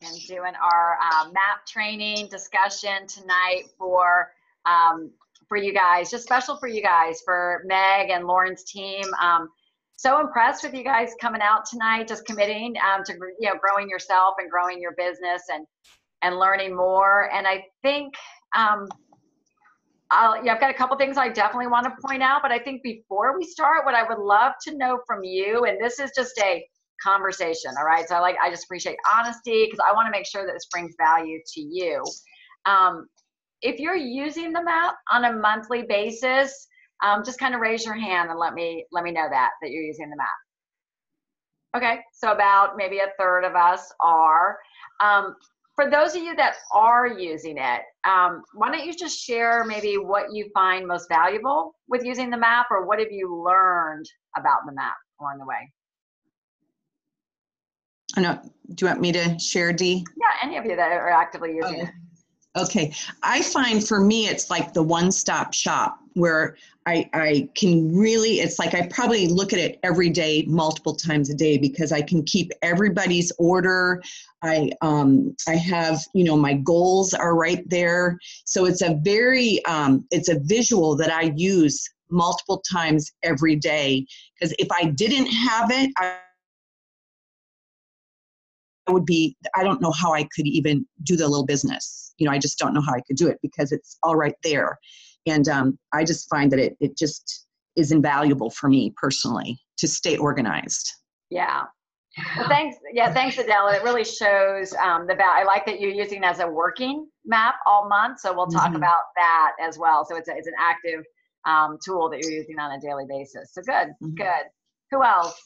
and doing our map training discussion tonight for you guys, just special for you guys, for Meg and Lauren's team. So impressed with you guys coming out tonight, just committing to growing yourself and growing your business and learning more. And I think I've got a couple things I definitely want to point out, but I think before we start, what I would love to know from you, and this is just a conversation, all right? So I just appreciate honesty, because I want to make sure that this brings value to you. If you're using the map on a monthly basis, just kind of raise your hand and let me know that you're using the map. Okay, so about maybe a third of us are. For those of you that are using it, why don't you just share maybe what you find most valuable with using the map, or what have you learned about the map along the way? I know. Do you want me to share, Dee? Yeah, any of you that are actively using it. Okay. I find for me, it's like the one-stop shop where I can really, it's like I probably look at it every day, multiple times a day, because I can keep everybody's order. I have, my goals are right there. So it's a very, it's a visual that I use multiple times every day, because if I didn't have it, I don't know how I could even do the little business. I just don't know how I could do it, because it's all right there. And I just find that it just is invaluable for me personally to stay organized. Yeah. Well, thanks. Yeah, thanks, Adele. It really shows the value. I like that you're using it as a working map all month. So we'll talk about that as well. So it's an active tool that you're using on a daily basis. So good, good. Who else?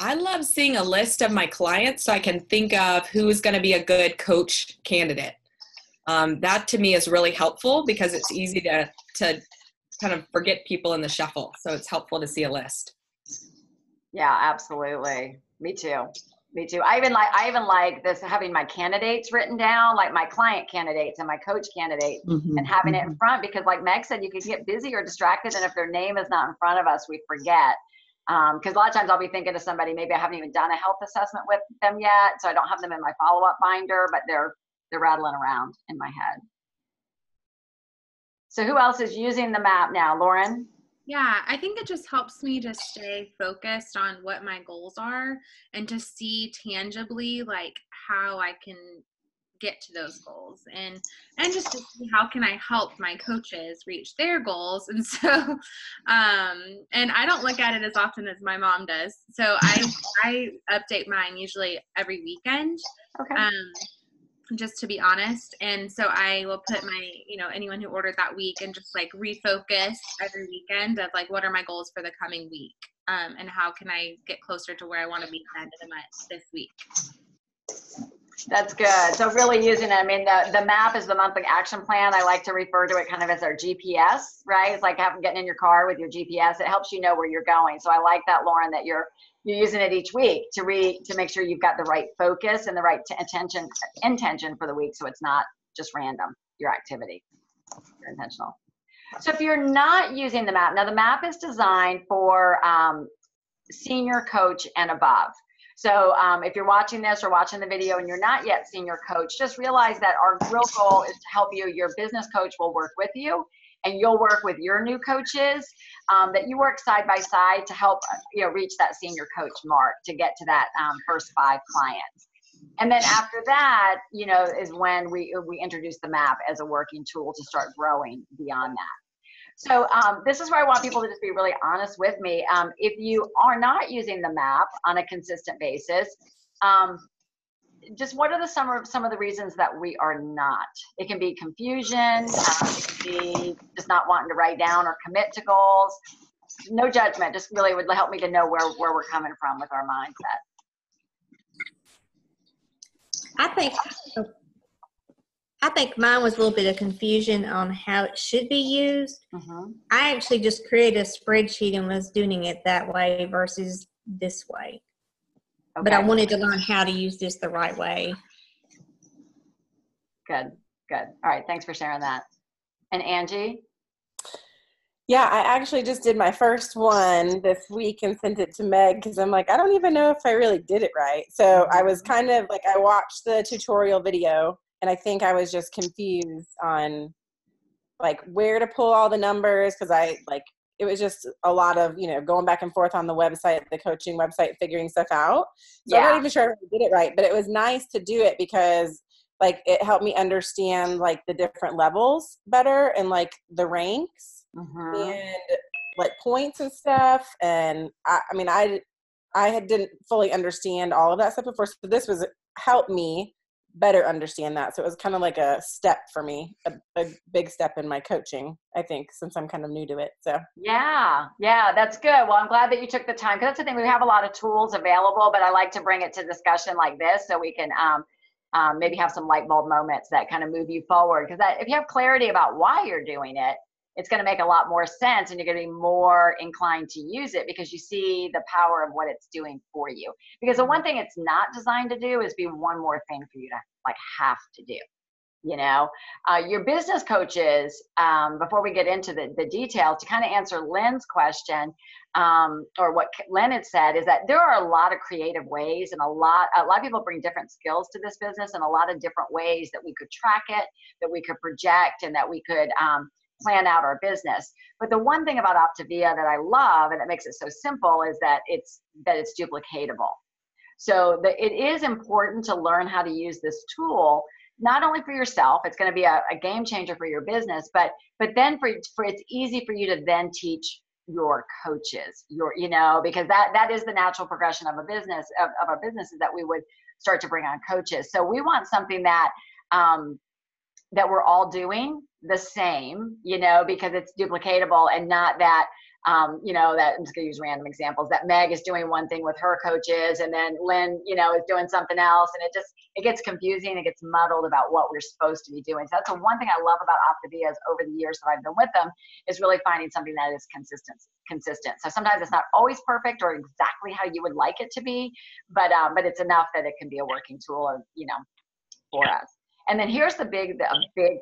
I love seeing a list of my clients so I can think of who is going to be a good coach candidate. That to me is really helpful, because it's easy to kind of forget people in the shuffle. So it's helpful to see a list. Yeah, absolutely. Me too. Me too. I even like this, having my candidates written down, like my client candidates and my coach candidates, and having it in front, because like Meg said, you can get busy or distracted. And if their name is not in front of us, we forget. Because a lot of times I'll be thinking of somebody, maybe I haven't even done a health assessment with them yet, so I don't have them in my follow-up binder, but they're rattling around in my head. So who else is using the map now? Lauren? Yeah, I think it just helps me to stay focused on what my goals are, and to see tangibly like how I can get to those goals, and just to see how can I help my coaches reach their goals. And so and I don't look at it as often as my mom does, so I update mine usually every weekend. Okay. Just to be honest. And so I will put my, anyone who ordered that week, and just like refocus every weekend of like, what are my goals for the coming week? And how can I get closer to where I want to be at the end of the month this week? That's good. So really using it, I mean, the map is the monthly action plan. I like to refer to it kind of as our GPS, right? It's like getting in your car with your GPS. It helps you know where you're going. So I like that, Lauren, that you're using it each week to make sure you've got the right focus and the right intention for the week, so it's not just random, your activity. You're intentional. So if you're not using the map, now the map is designed for senior coach and above. So if you're watching this or watching the video and you're not yet senior coach, just realize that our real goal is to help you. Your business coach will work with you, and you'll work with your new coaches, that you work side by side to help reach that senior coach mark, to get to that first 5 clients. And then after that, is when we introduce the map as a working tool to start growing beyond that. So this is where I want people to just be really honest with me. If you are not using the map on a consistent basis, just what are some of the reasons that we are not? It can be confusion, it can be just not wanting to write down or commit to goals. No judgment, just really would help me to know where we're coming from with our mindset. I think mine was a little bit of confusion on how it should be used. I actually just created a spreadsheet and was doing it that way versus this way. Okay. But I wanted to learn how to use this the right way. Good, good. All right, thanks for sharing that. And Angie? Yeah, I actually just did my first one this week and sent it to Meg because I'm like, I don't even know if I really did it right. So I was kind of like, I watched the tutorial video and I think I was just confused on like where to pull all the numbers because it was just a lot of, going back and forth on the website, the coaching website, figuring stuff out. So I'm not even sure if I did it right, but it was nice to do it because like it helped me understand like the different levels better and like the ranks. And like points and stuff, and I didn't fully understand all of that stuff before, so this was helped me better understand that. So it was kind of like a step for me, a big step in my coaching, I think, since I'm kind of new to it. So yeah, that's good. Well, I'm glad that you took the time because that's the thing. We have a lot of tools available, but I like to bring it to discussion like this so we can maybe have some light bulb moments that kind of move you forward. Because if you have clarity about why you're doing it, it's going to make a lot more sense and you're going to be more inclined to use it because you see the power of what it's doing for you. Because the one thing it's not designed to do is be one more thing for you to like have to do. Your business coaches, before we get into the details, to kind of answer Lynn's question, or what Lynn had said, is that there are a lot of creative ways and a lot of people bring different skills to this business and a lot of different ways that we could track it, that we could project, and that we could plan out our business. But the one thing about Optavia that I love and that makes it so simple is that it's duplicatable. So it is important to learn how to use this tool, not only for yourself, it's going to be a game changer for your business, but then for it's easy for you to then teach your coaches, because that is the natural progression of a business, of our business, is that we would start to bring on coaches. So we want something that we're all doing the same, because it's duplicatable, and not that, that I'm just gonna use random examples, that Meg is doing one thing with her coaches and then Lynn, is doing something else. And it gets confusing, it gets muddled about what we're supposed to be doing. So that's the one thing I love about Optavia over the years that I've been with them, is really finding something that is consistent. So sometimes it's not always perfect or exactly how you would like it to be, but it's enough that it can be a working tool for us. And then here's a big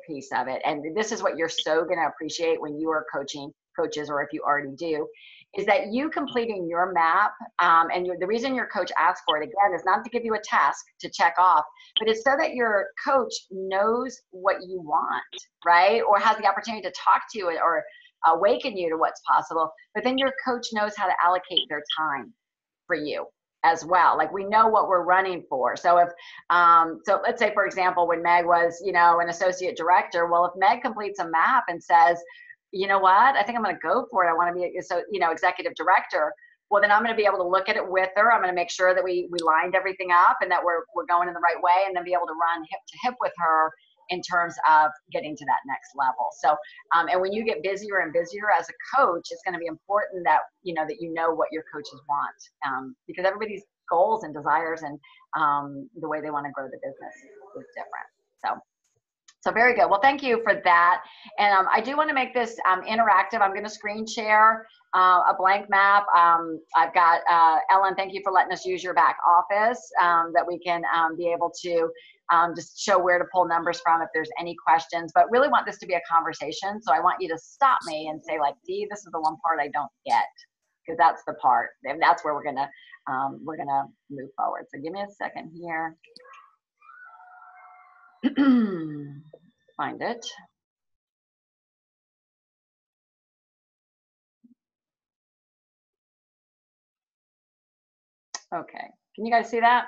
piece of it, and this is what you're so going to appreciate when you are coaching coaches, or if you already do, is that you completing your map, and the reason your coach asks for it, again, is not to give you a task to check off, but it's so that your coach knows what you want, right? Or has the opportunity to talk to you or awaken you to what's possible, but then your coach knows how to allocate their time for you as well. Like, we know what we're running for. So if, so let's say, for example, when Meg was, an associate director, well, if Meg completes a map and says, you know what, I think I'm going to go for it, I want to be, executive director. Well, then I'm going to be able to look at it with her. I'm going to make sure that we lined everything up and that we're going in the right way, and then be able to run hip to hip with her in terms of getting to that next level. So, and when you get busier and busier as a coach, it's going to be important that, that you know what your coaches want, because everybody's goals and desires and the way they want to grow the business is different. So very good. Well, thank you for that. And I do want to make this interactive. I'm going to screen share a blank map. I've got, Ellen, thank you for letting us use your back office, that we can be able to just show where to pull numbers from if there's any questions, but really want this to be a conversation. So I want you to stop me and say, like, Dee, this is the one part I don't get, because that's the part, and that's where we're gonna move forward. So give me a second here. Find it. Okay, can you guys see that?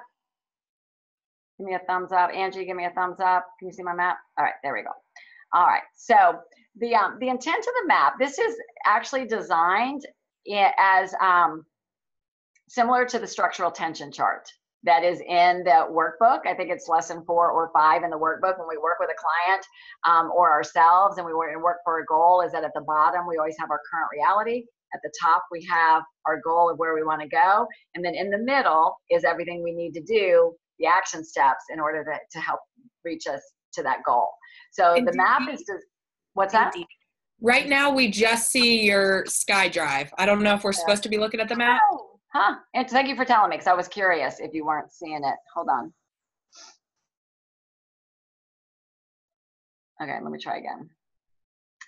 Give me a thumbs up. Angie, give me a thumbs up. Can you see my map? All right, there we go. All right, so the intent of the map, this is actually designed as similar to the structural tension chart that is in the workbook. I think it's lesson 4 or 5 in the workbook. When we work with a client or ourselves and we work for a goal, is that at the bottom we always have our current reality. At the top we have our goal of where we want to go, and then in the middle is everything we need to do, the action steps, in order to help reach us to that goal. So the map is just, what's that? Right now we just see your SkyDrive. I don't know if we're supposed to be looking at the map. Oh, huh. And thank you for telling me, because I was curious if you weren't seeing it. Hold on. Okay, let me try again.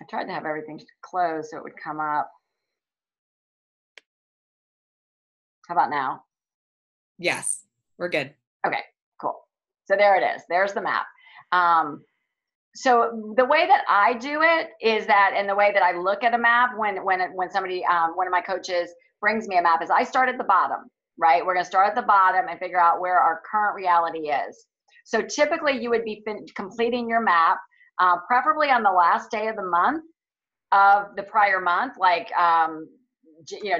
I tried to have everything closed so it would come up. How about now? Yes, we're good. Okay, cool. So there it is. There's the map. So the way that I do it is that, and the way that I look at a map when somebody, one of my coaches brings me a map, is I start at the bottom, right? We're going to start at the bottom and figure out where our current reality is. So typically you would be completing your map, preferably on the last day of the month of the prior month, like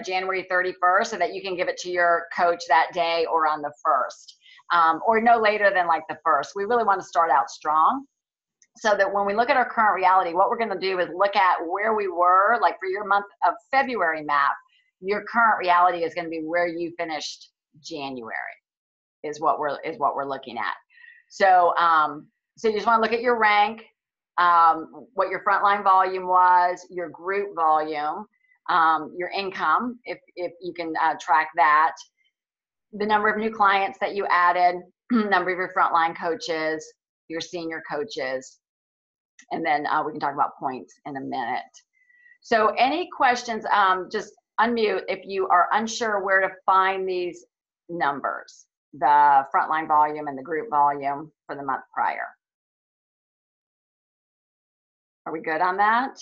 January 31st, so that you can give it to your coach that day or on the 1st, or no later than like the 1st. We really want to start out strong, so that when we look at our current reality, what we're going to do is look at where we were, like for your month of February map, your current reality is going to be where you finished January, is what we're looking at. So so you just want to look at your rank, what your frontline volume was, your group volume, your income, if you can track that, the number of new clients that you added, number of your frontline coaches, your senior coaches, and then we can talk about points in a minute. So any questions, just unmute if you are unsure where to find these numbers, the frontline volume and the group volume for the month prior. Are we good on that?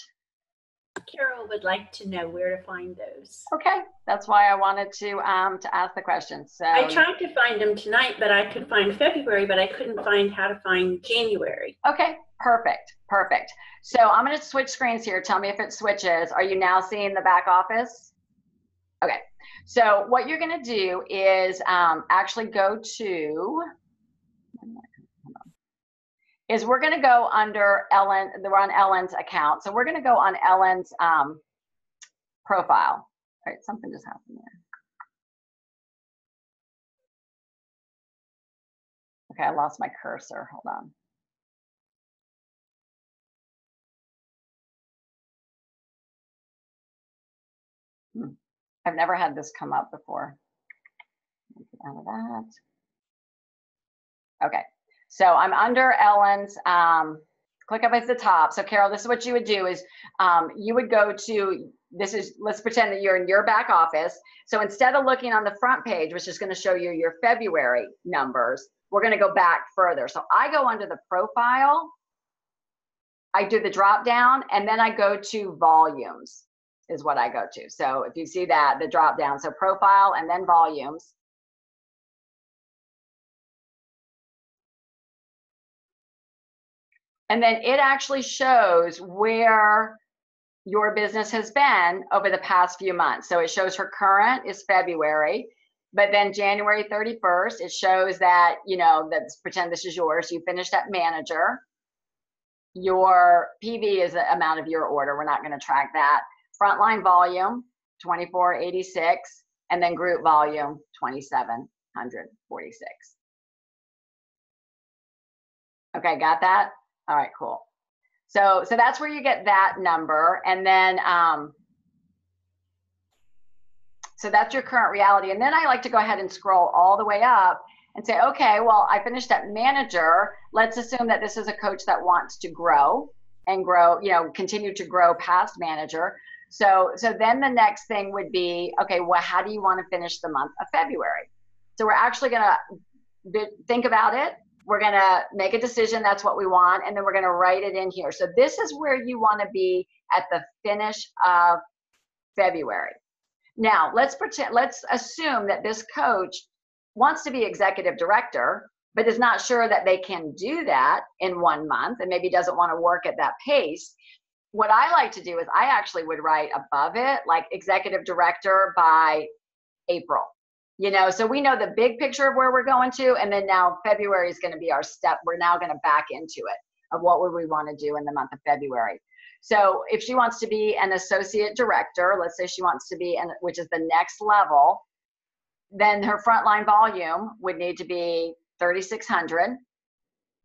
Carol would like to know where to find those. Okay, that's why I wanted to ask the question. So I tried to find them tonight, but I could find February, but I couldn't find how to find January. Okay, perfect. So I'm going to switch screens here. Tell me if it switches. Are you now seeing the back office? Okay, so what you're going to do is actually go to, we're going to go under Ellen, we're on Ellen's account. So we're going to go on Ellen's profile. All right, something just happened there. Okay, I lost my cursor. Hold on. I've never had this come up before. Get out of that. Okay, so I'm under Ellen's, click up at the top. So Carol, this is what you would do is you would go to, let's pretend that you're in your back office. So instead of looking on the front page, which is going to show you your February numbers, we're going to go back further. So I go under the profile, I do the drop down, and then I go to volumes is what I go to. So if you see that, the drop down, so profile and then volumes. And then it actually shows where your business has been over the past few months. So it shows her current is February, but then January 31st, it shows that, let's pretend this is yours. You finished at manager. Your PV is the amount of your order. We're not going to track that. Frontline volume, 2486, and then group volume, 2746. Okay, got that? All right, cool. So that's where you get that number. And then, so that's your current reality. And then I like to go ahead and scroll all the way up and say, okay, well, I finished at manager. Let's assume that this is a coach that wants to grow and grow, continue to grow past manager. So then the next thing would be, okay, well, how do you want to finish the month of February? So we're actually going to think about it. We're going to make a decision. That's what we want. And then we're going to write it in here. So this is where you want to be at the finish of February. Now let's assume that this coach wants to be executive director, but is not sure that they can do that in 1 month and maybe doesn't want to work at that pace. What I like to do is I actually would write above it, like executive director by April. So we know the big picture of where we're going to, and then now February is going to be our step. We're now going to back into it of what would we want to do in the month of February. So if she wants to be an associate director, let's say she wants to be, which is the next level, then her frontline volume would need to be 3,600,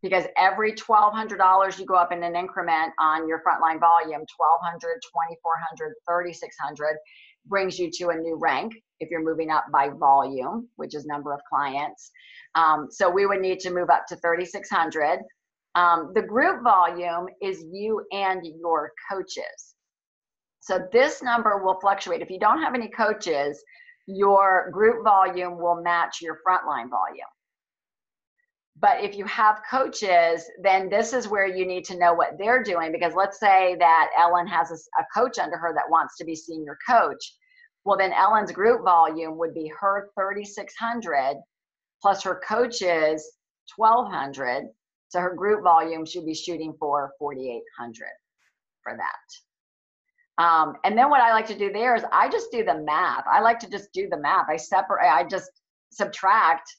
because every $1,200 you go up in an increment on your frontline volume, 1,200, 2,400, 3,600 brings you to a new rank if you're moving up by volume, which is number of clients. So we would need to move up to 3,600. The group volume is you and your coaches. So this number will fluctuate. If you don't have any coaches, your group volume will match your frontline volume. But if you have coaches, then this is where you need to know what they're doing, because let's say that Ellen has a coach under her that wants to be senior coach. Well, then Ellen's group volume would be her 3,600 plus her coach's 1,200. So her group volume should be shooting for 4,800 for that. And then what I like to do there is I just do the math. I like to just do the math. I just subtract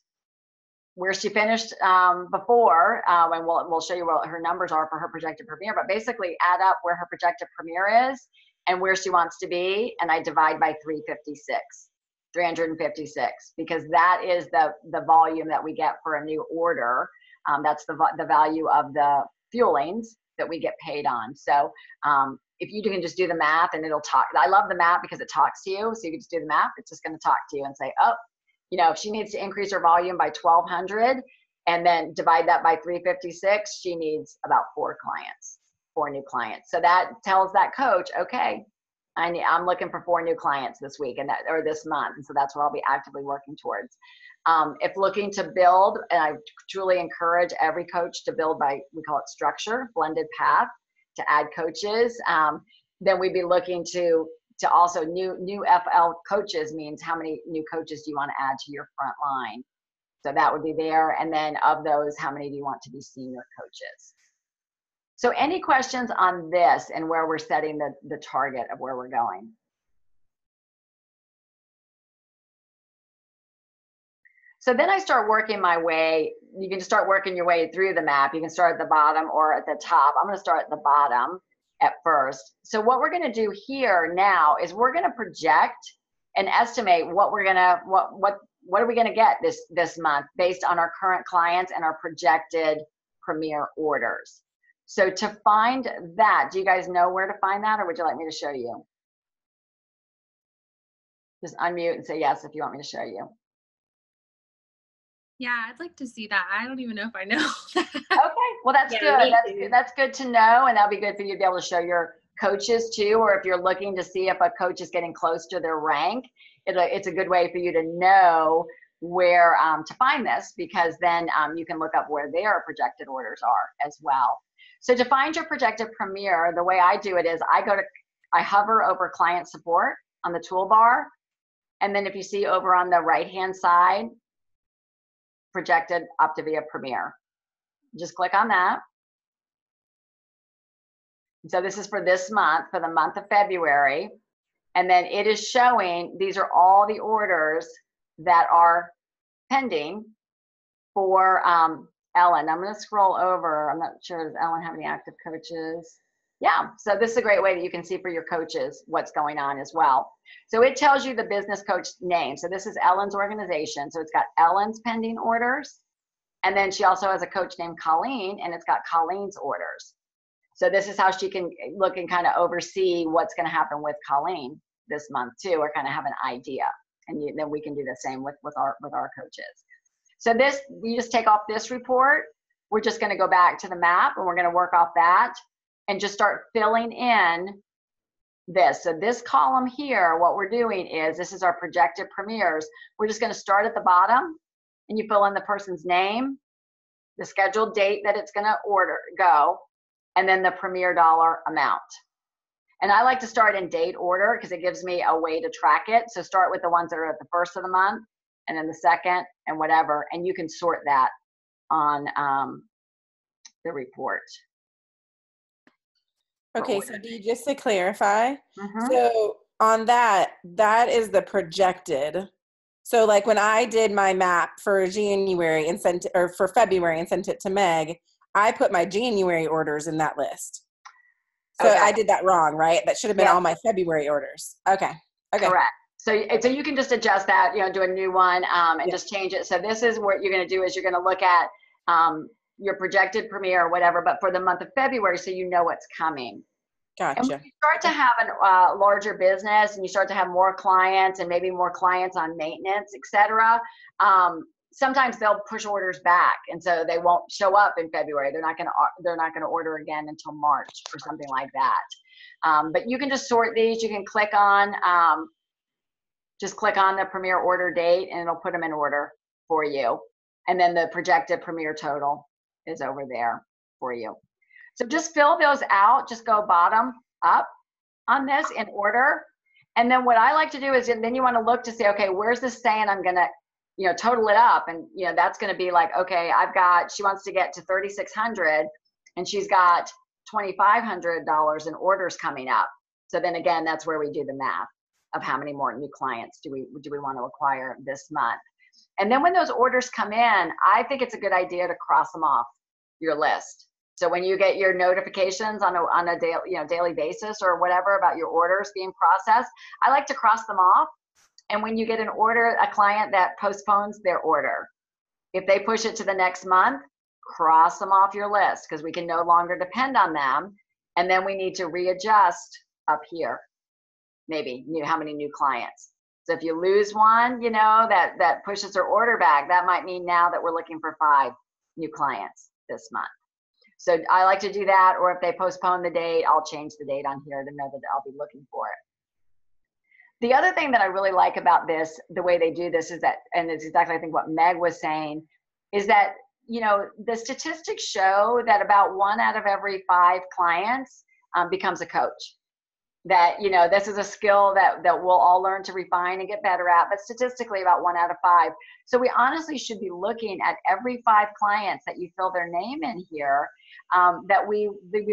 where she finished before, and we'll show you what her numbers are for her projected premiere, but basically add up where her projected premiere is and where she wants to be, and I divide by 356, because that is the volume that we get for a new order. That's the value of the fuelings that we get paid on. So if you can just do the math and it'll talk. I love the math because it talks to you. So you can just do the math. It's just going to talk to you and say, oh, if she needs to increase her volume by 1,200 and then divide that by 356, she needs about 4 new clients. So that tells that coach, okay, I'm looking for 4 new clients this week or this month. And so that's what I'll be actively working towards. If looking to build, and I truly encourage every coach to build by, we call it structure, blended path, to add coaches, then we'd be looking to also new FL coaches means how many new coaches do you want to add to your front line? So that would be there. And then of those, how many do you want to be senior coaches? So any questions on this and where we're setting the target of where we're going? So then I start working my way. You can start working your way through the map. You can start at the bottom or at the top. I'm going to start at the bottom at first. So what we're going to do here now is we're going to project and estimate what we're going to, what are we going to get this month based on our current clients and our projected premier orders. So to find that, do you guys know where to find that, or would you like me to show you? Just unmute and say yes if you want me to show you. Yeah, I'd like to see that. I don't even know if I know that. Okay, well that's good. That's good to know, and that'll be good for you to be able to show your coaches too, or if you're looking to see if a coach is getting close to their rank, it's a good way for you to know where to find this, because then you can look up where their projected orders are as well. So to find your projected premier, the way I do it is I hover over client support on the toolbar, and then if you see over on the right-hand side, projected Optavia Premier. Just click on that. So this is for this month, for the month of February. And then it is showing, these are all the orders that are pending for Ellen. I'm going to scroll over. I'm not sure, does Ellen have any active coaches? Yeah, so this is a great way that you can see for your coaches what's going on as well. So it tells you the business coach name. So this is Ellen's organization. So it's got Ellen's pending orders. And then she also has a coach named Colleen, and it's got Colleen's orders. So this is how she can look and kind of oversee what's going to happen with Colleen this month too, or kind of have an idea. And then we can do the same with our coaches. So this, you just take off this report. We're just going to go back to the map, and we're going to work off that and just start filling in this. So this column here, what we're doing is, this is our projected premieres. We're just going to start at the bottom, and you fill in the person's name, the scheduled date that it's going to go, and then the premier dollar amount. And I like to start in date order because it gives me a way to track it. So start with the ones that are at the first of the month, and then the second, and whatever, and you can sort that on the report. Okay, so Dee, just to clarify, so on that is the projected. So like when I did my map for January and for February and sent it to Meg, I put my January orders in that list. So okay. I did that wrong, right? That should have been all my February orders. Okay. Correct. So you can just adjust that, do a new one and just change it. So this is what you're going to do is you're going to look at your projected premiere or whatever, but for the month of February, so you know what's coming. Gotcha. And when you start to have a larger business and you start to have more clients and maybe more clients on maintenance, et cetera, sometimes they'll push orders back, and so they won't show up in February. They're not going to order again until March or something like that. But you can just sort these. You can click on the Premier order date, and it'll put them in order for you. And then the projected Premier total is over there for you. So just fill those out. Just go bottom up on this in order. And then what I like to do is, then you want to look to see, okay, where's this saying I'm going to, total it up? And, that's going to be like, okay, she wants to get to 3,600 and she's got $2,500 in orders coming up. So then again, that's where we do the math of how many more new clients do we want to acquire this month. And then when those orders come in, I think it's a good idea to cross them off your list. So when you get your notifications on a daily basis or whatever about your orders being processed, I like to cross them off. And when you get a client that postpones their order, if they push it to the next month, cross them off your list, because we can no longer depend on them. And then we need to readjust up here, maybe how many new clients. So if you lose one, that pushes their order back, that might mean now that we're looking for 5 new clients this month. So I like to do that, or if they postpone the date, I'll change the date on here to know that I'll be looking for it. The other thing that I really like about this, the way they do this, is that, and it's exactly I think what Meg was saying, is that, the statistics show that about 1 out of every 5 clients becomes a coach. That, this is a skill that we'll all learn to refine and get better at, but statistically about 1 out of 5. So we honestly should be looking at every 5 clients that you fill their name in here, that we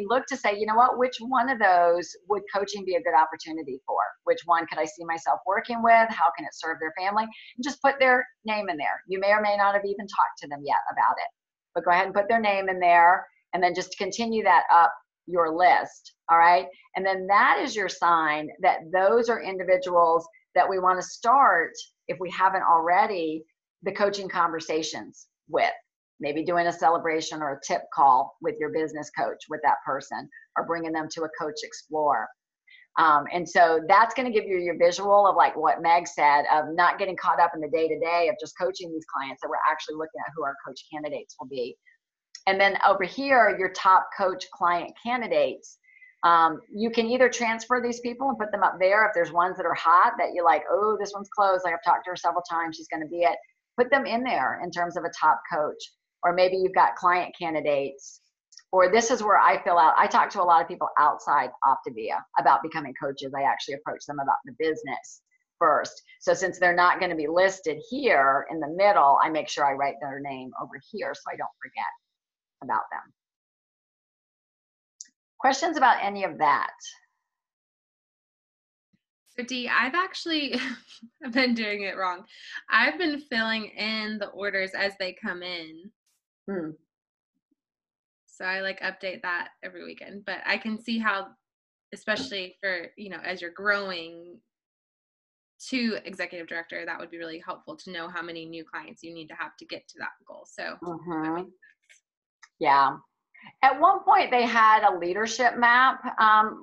look to say, which one of those would coaching be a good opportunity for? Which one could I see myself working with? How can it serve their family? And just put their name in there. You may or may not have even talked to them yet about it, but go ahead and put their name in there, and then just continue that up your list. All right. And then that is your sign that those are individuals that we want to start, if we haven't already, the coaching conversations with. Maybe doing a celebration or a tip call with your business coach with that person, or bringing them to a Coach Explore. And so that's going to give you your visual of like what Meg said, of not getting caught up in the day-to-day of just coaching these clients, that we're actually looking at who our coach candidates will be. And then over here, your top coach client candidates, you can either transfer these people and put them up there. If there's ones that are hot that you're like, oh, this one's closed, like I've talked to her several times, she's going to be it. Put them in there in terms of a top coach. Or maybe you've got client candidates, or this is where I fill out. I talk to a lot of people outside Optavia about becoming coaches. I actually approach them about the business first. So since they're not going to be listed here in the middle, I make sure I write their name over here so I don't forget about them. Questions about any of that? So Dee, I've actually I've been doing it wrong. I've been filling in the orders as they come in. So I update that every weekend, but I can see how, especially for, as you're growing to executive director, that would be really helpful to know how many new clients you need to have to get to that goal. So yeah. At one point they had a leadership map,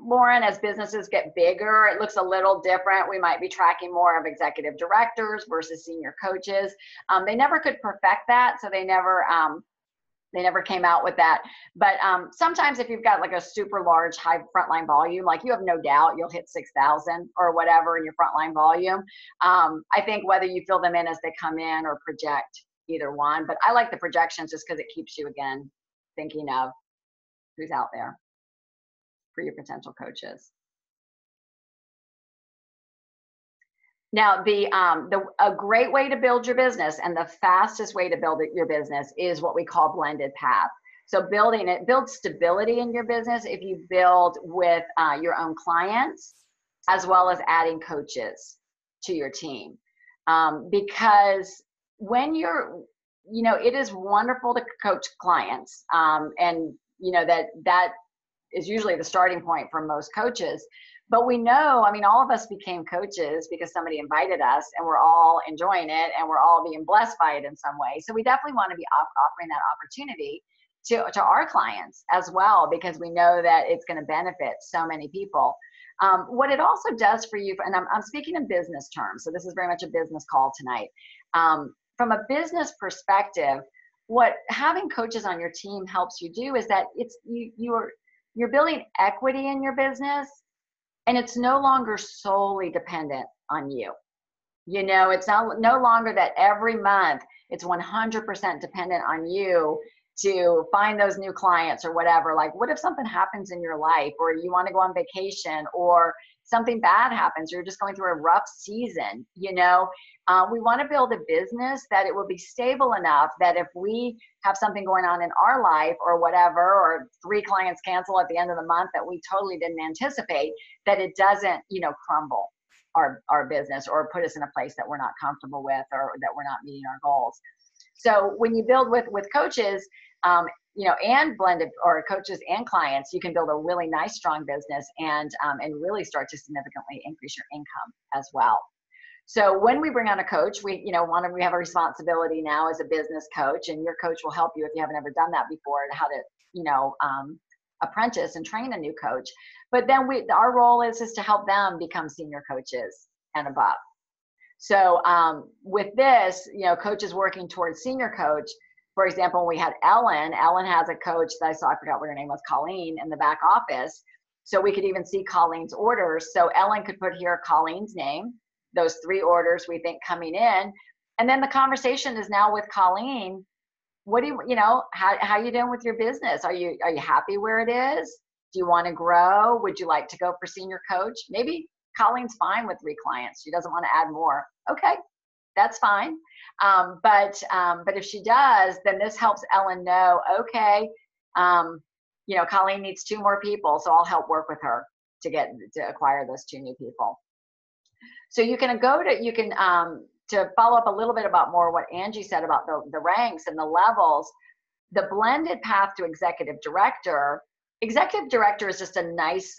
Lauren. As businesses get bigger, it looks a little different. We might be tracking more of executive directors versus senior coaches. They never could perfect that, so they never came out with that. But sometimes if you've got like a super large high frontline volume, like you have no doubt you'll hit 6,000 or whatever in your frontline volume. I think whether you fill them in as they come in or project, either one. But I like the projections just because it keeps you, again, thinking of who's out there for your potential coaches. Now, a great way to build your business, and the fastest way to build your business, is what we call blended path. So builds stability in your business if you build with your own clients, as well as adding coaches to your team. Because when you're, it is wonderful to coach clients, and that is usually the starting point for most coaches. But we know, all of us became coaches because somebody invited us, and we're all enjoying it, and we're all being blessed by it in some way. So we definitely want to be offering that opportunity to our clients as well, because we know that it's going to benefit so many people. What it also does for you, and I'm speaking in business terms, so this is very much a business call tonight. from a business perspective, what having coaches on your team helps you do is that you're building equity in your business, and it's no longer solely dependent on you. You know, it's no longer that every month it's 100% dependent on you to find those new clients or whatever. Like, what if something happens in your life, or you want to go on vacation, or something bad happens, or you're just going through a rough season? You know, we want to build a business that it will be stable enough that if we have something going on in our life or whatever, or 3 clients cancel at the end of the month that we totally didn't anticipate, that it doesn't, you know, crumble our business or put us in a place that we're not comfortable with, or that we're not meeting our goals. So when you build with coaches, you know, and blended, or coaches and clients, you can build a really nice, strong business, and really start to significantly increase your income as well. So when we bring on a coach, we have a responsibility now as a business coach, and your coach will help you if you haven't ever done that before, and how to, you know, apprentice and train a new coach. But then our role is to help them become senior coaches and above. So with this, you know, coaches working towards senior coach. For example, when we had Ellen has a coach that I forgot what her name was, Colleen, in the back office. So we could even see Colleen's orders. So Ellen could put here Colleen's name, those 3 orders we think coming in. And then the conversation is now with Colleen. What do you know, how you doing with your business? Are you happy where it is? Do you want to grow? Would you like to go for senior coach? Maybe Colleen's fine with 3 clients. She doesn't want to add more. Okay, that's fine. But if she does, then this helps Ellen know, okay, you know, Colleen needs 2 more people, so I'll help work with her to acquire those 2 new people. So you can to follow up a little bit about more what Angie said about the ranks and the levels, the blended path to executive director. Executive director is just a nice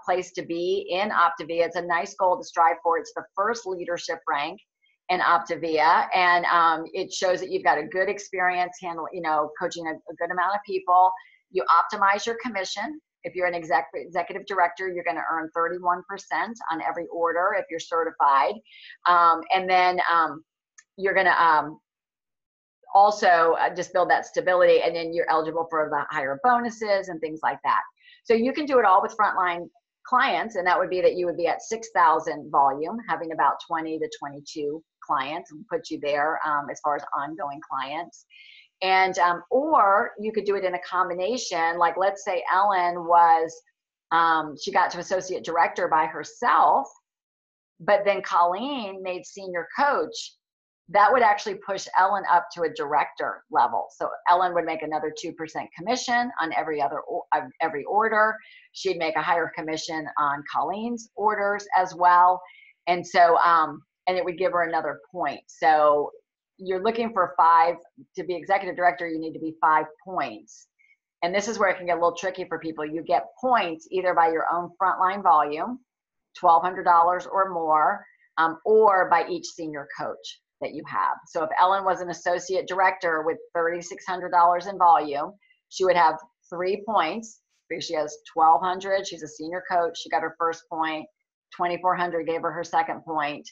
place to be in Optavia. It's a nice goal to strive for. It's the first leadership rank in Optavia, and it shows that you've got a good experience coaching a good amount of people. You optimize your commission. If you're an executive director, you're going to earn 31% on every order if you're certified. And then you're going to also just build that stability, and then you're eligible for the higher bonuses and things like that. So you can do it all with frontline clients, and that would be that you would be at 6,000 volume, having about 20 to 22 clients, and put you there as far as ongoing clients. And or you could do it in a combination. Like, let's say Ellen was she got to associate director by herself, but then Colleen made senior coach. That would actually push Ellen up to a director level. So Ellen would make another 2% commission on every order. She'd make a higher commission on Colleen's orders as well. And so, and it would give her another point. So you're looking for 5 to be executive director. You need to be 5 points. And this is where it can get a little tricky for people. You get points either by your own frontline volume, $1,200 or more, or by each senior coach that you have. So if Ellen was an associate director with $3,600 in volume, she would have 3 points because she has 1,200. She's a senior coach. She got her first point. 2,400 gave her her second point,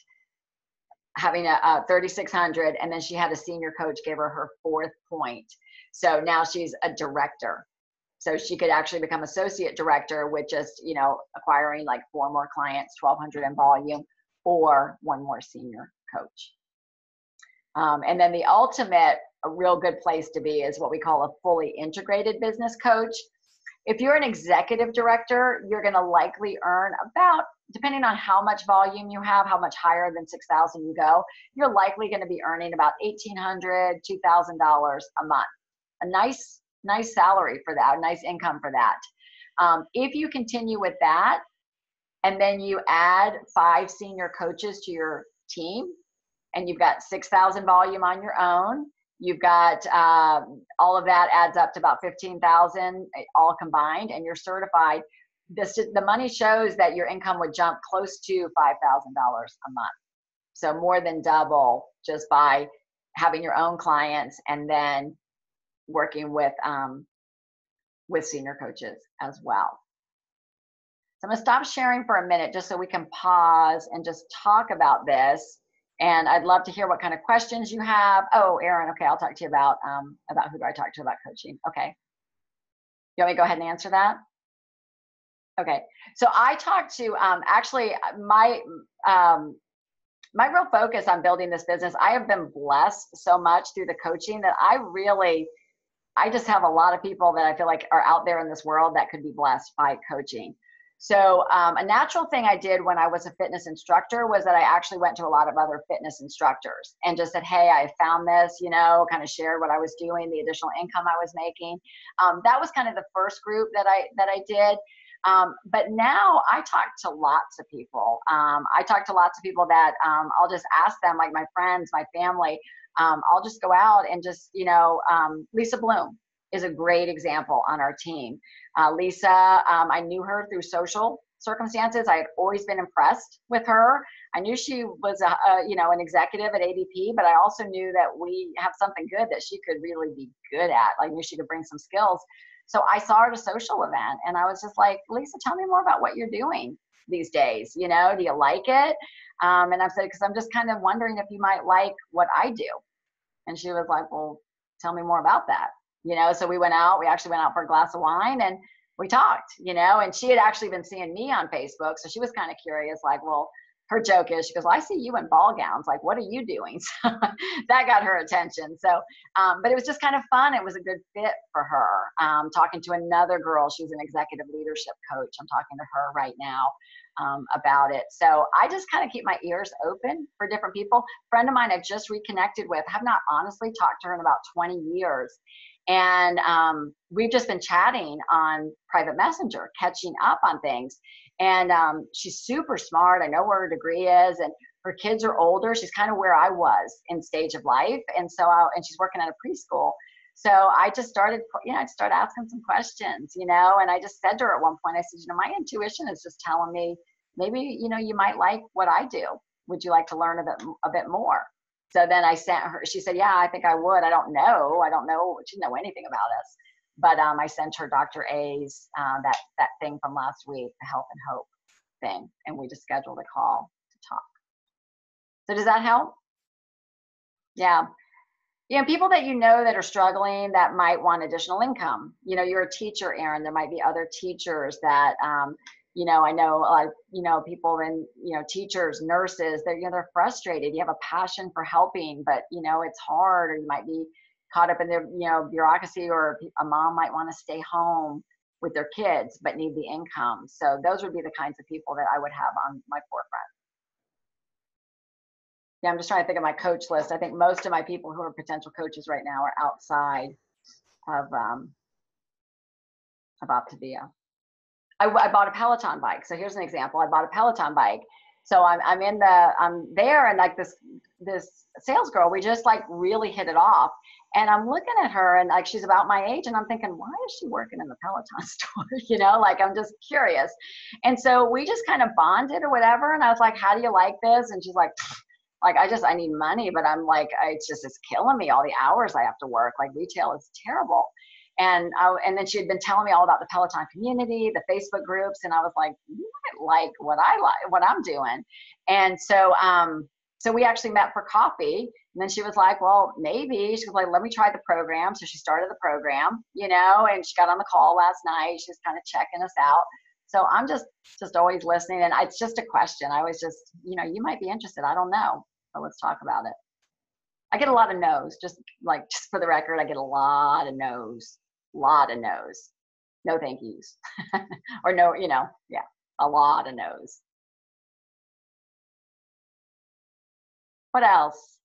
having a 3,600, and then she had a senior coach gave her her 4th point. So now she's a director. So she could actually become associate director with just, acquiring like 4 more clients, 1,200 in volume, or 1 more senior coach. And then the ultimate, a real good place to be is what we call a fully integrated business coach. If you're an executive director, you're going to likely earn about, depending on how much volume you have, how much higher than 6,000 you go, you're likely going to be earning about $1,800, $2,000 a month. A nice salary for that, a nice income for that. If you continue with that, and then you add 5 senior coaches to your team, and you've got 6,000 volume on your own, you've got all of that adds up to about 15,000 all combined, and you're certified. The money shows that your income would jump close to $5,000 a month. So more than double just by having your own clients and then working with senior coaches as well. So I'm gonna stop sharing for a minute just so we can pause and just talk about this And I'd love to hear what kind of questions you have. Oh, Erin, okay, I'll talk to you about who do I talk to about coaching. Okay. You want me to go ahead and answer that? Okay. So I talked to, actually my real focus on building this business, I have been blessed so much through the coaching that I just have a lot of people that I feel like are out there in this world that could be blessed by coaching. So a natural thing I did when I was a fitness instructor was that I actually went to a lot of other fitness instructors and just said, hey, I found this, kind of shared what I was doing, the additional income I was making. That was kind of the first group that I did. But now I talk to lots of people. I talk to lots of people that I'll just ask them, like my friends, my family. I'll just go out and just, Lisa Bloom is a great example on our team. Lisa, I knew her through social circumstances. I had always been impressed with her. I knew she was an executive at ADP, but I also knew that we have something good that she could really be good at. I knew she could bring some skills. So I saw her at a social event and I was just like, Lisa, tell me more about what you're doing these days. Do you like it? And I said, because I'm just kind of wondering if you might like what I do. And she was like, well, tell me more about that. So we actually went out for a glass of wine and we talked, and she had actually been seeing me on Facebook. So she was kind of curious, like, well, her joke is, she goes, well, I see you in ball gowns. Like, what are you doing? So that got her attention. So, but it was just kind of fun. It was a good fit for her. Talking to another girl, she's an executive leadership coach. I'm talking to her right now about it. So I just kind of keep my ears open for different people. A friend of mine I've just reconnected with, have not honestly talked to her in about 20 years. And we've just been chatting on private messenger, catching up on things. And she's super smart. I know where her degree is, and her kids are older. She's kind of where I was in stage of life. And so, and she's working at a preschool. So I just started, I started asking some questions, and I just said to her at one point, I said, my intuition is just telling me maybe, you might like what I do. Would you like to learn a bit more? So then I sent her, she said, yeah, I think I would. I don't know. She didn't know anything about us. But I sent her Dr. A's, that thing from last week, the Health and Hope thing. And we just scheduled a call to talk. So does that help? Yeah. People that that are struggling that might want additional income. You're a teacher, Erin. There might be other teachers that, I know, people in, teachers, nurses, they're frustrated. You have a passion for helping, but, it's hard, or you might be caught up in their, bureaucracy, or a mom might want to stay home with their kids, but need the income. So those would be the kinds of people that I would have on my forefront. Yeah, I'm just trying to think of my coach list. I think most of my people who are potential coaches right now are outside of Optavia. I bought a Peloton bike. So here's an example. I bought a Peloton bike. So I'm there, and like this sales girl, we just like really hit it off. And I'm looking at her, and like she's about my age, and I'm thinking, why is she working in the Peloton store? Like I'm just curious. And so we just kind of bonded or whatever. And I was like, how do you like this? And she's like I need money, but I'm like, it's killing me, all the hours I have to work. Like retail is terrible. And then she had been telling me all about the Peloton community, the Facebook groups, and I was like, you might like what I'm doing. And so so we actually met for coffee, and then she was like, well, maybe. She was like, let me try the program. So she started the program, and she got on the call last night. She's kind of checking us out. So I'm just always listening, and it's just a question. I was just, you might be interested. I don't know, but let's talk about it. I get a lot of no's, just for the record, I get a lot of no's. No thank yous. Or no, a lot of no's. What else?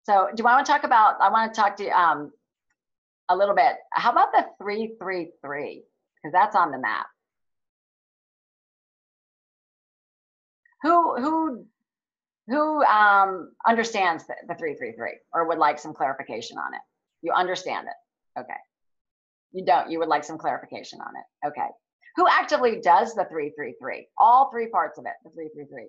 So do I want to talk about, I want to talk to you a little bit. How about the 333? Because that's on the map. Who understands the 333 or would like some clarification on it? You understand it? Okay. You don't, you would like some clarification on it. Okay. Who actively does the 333? All three parts of it, the 333.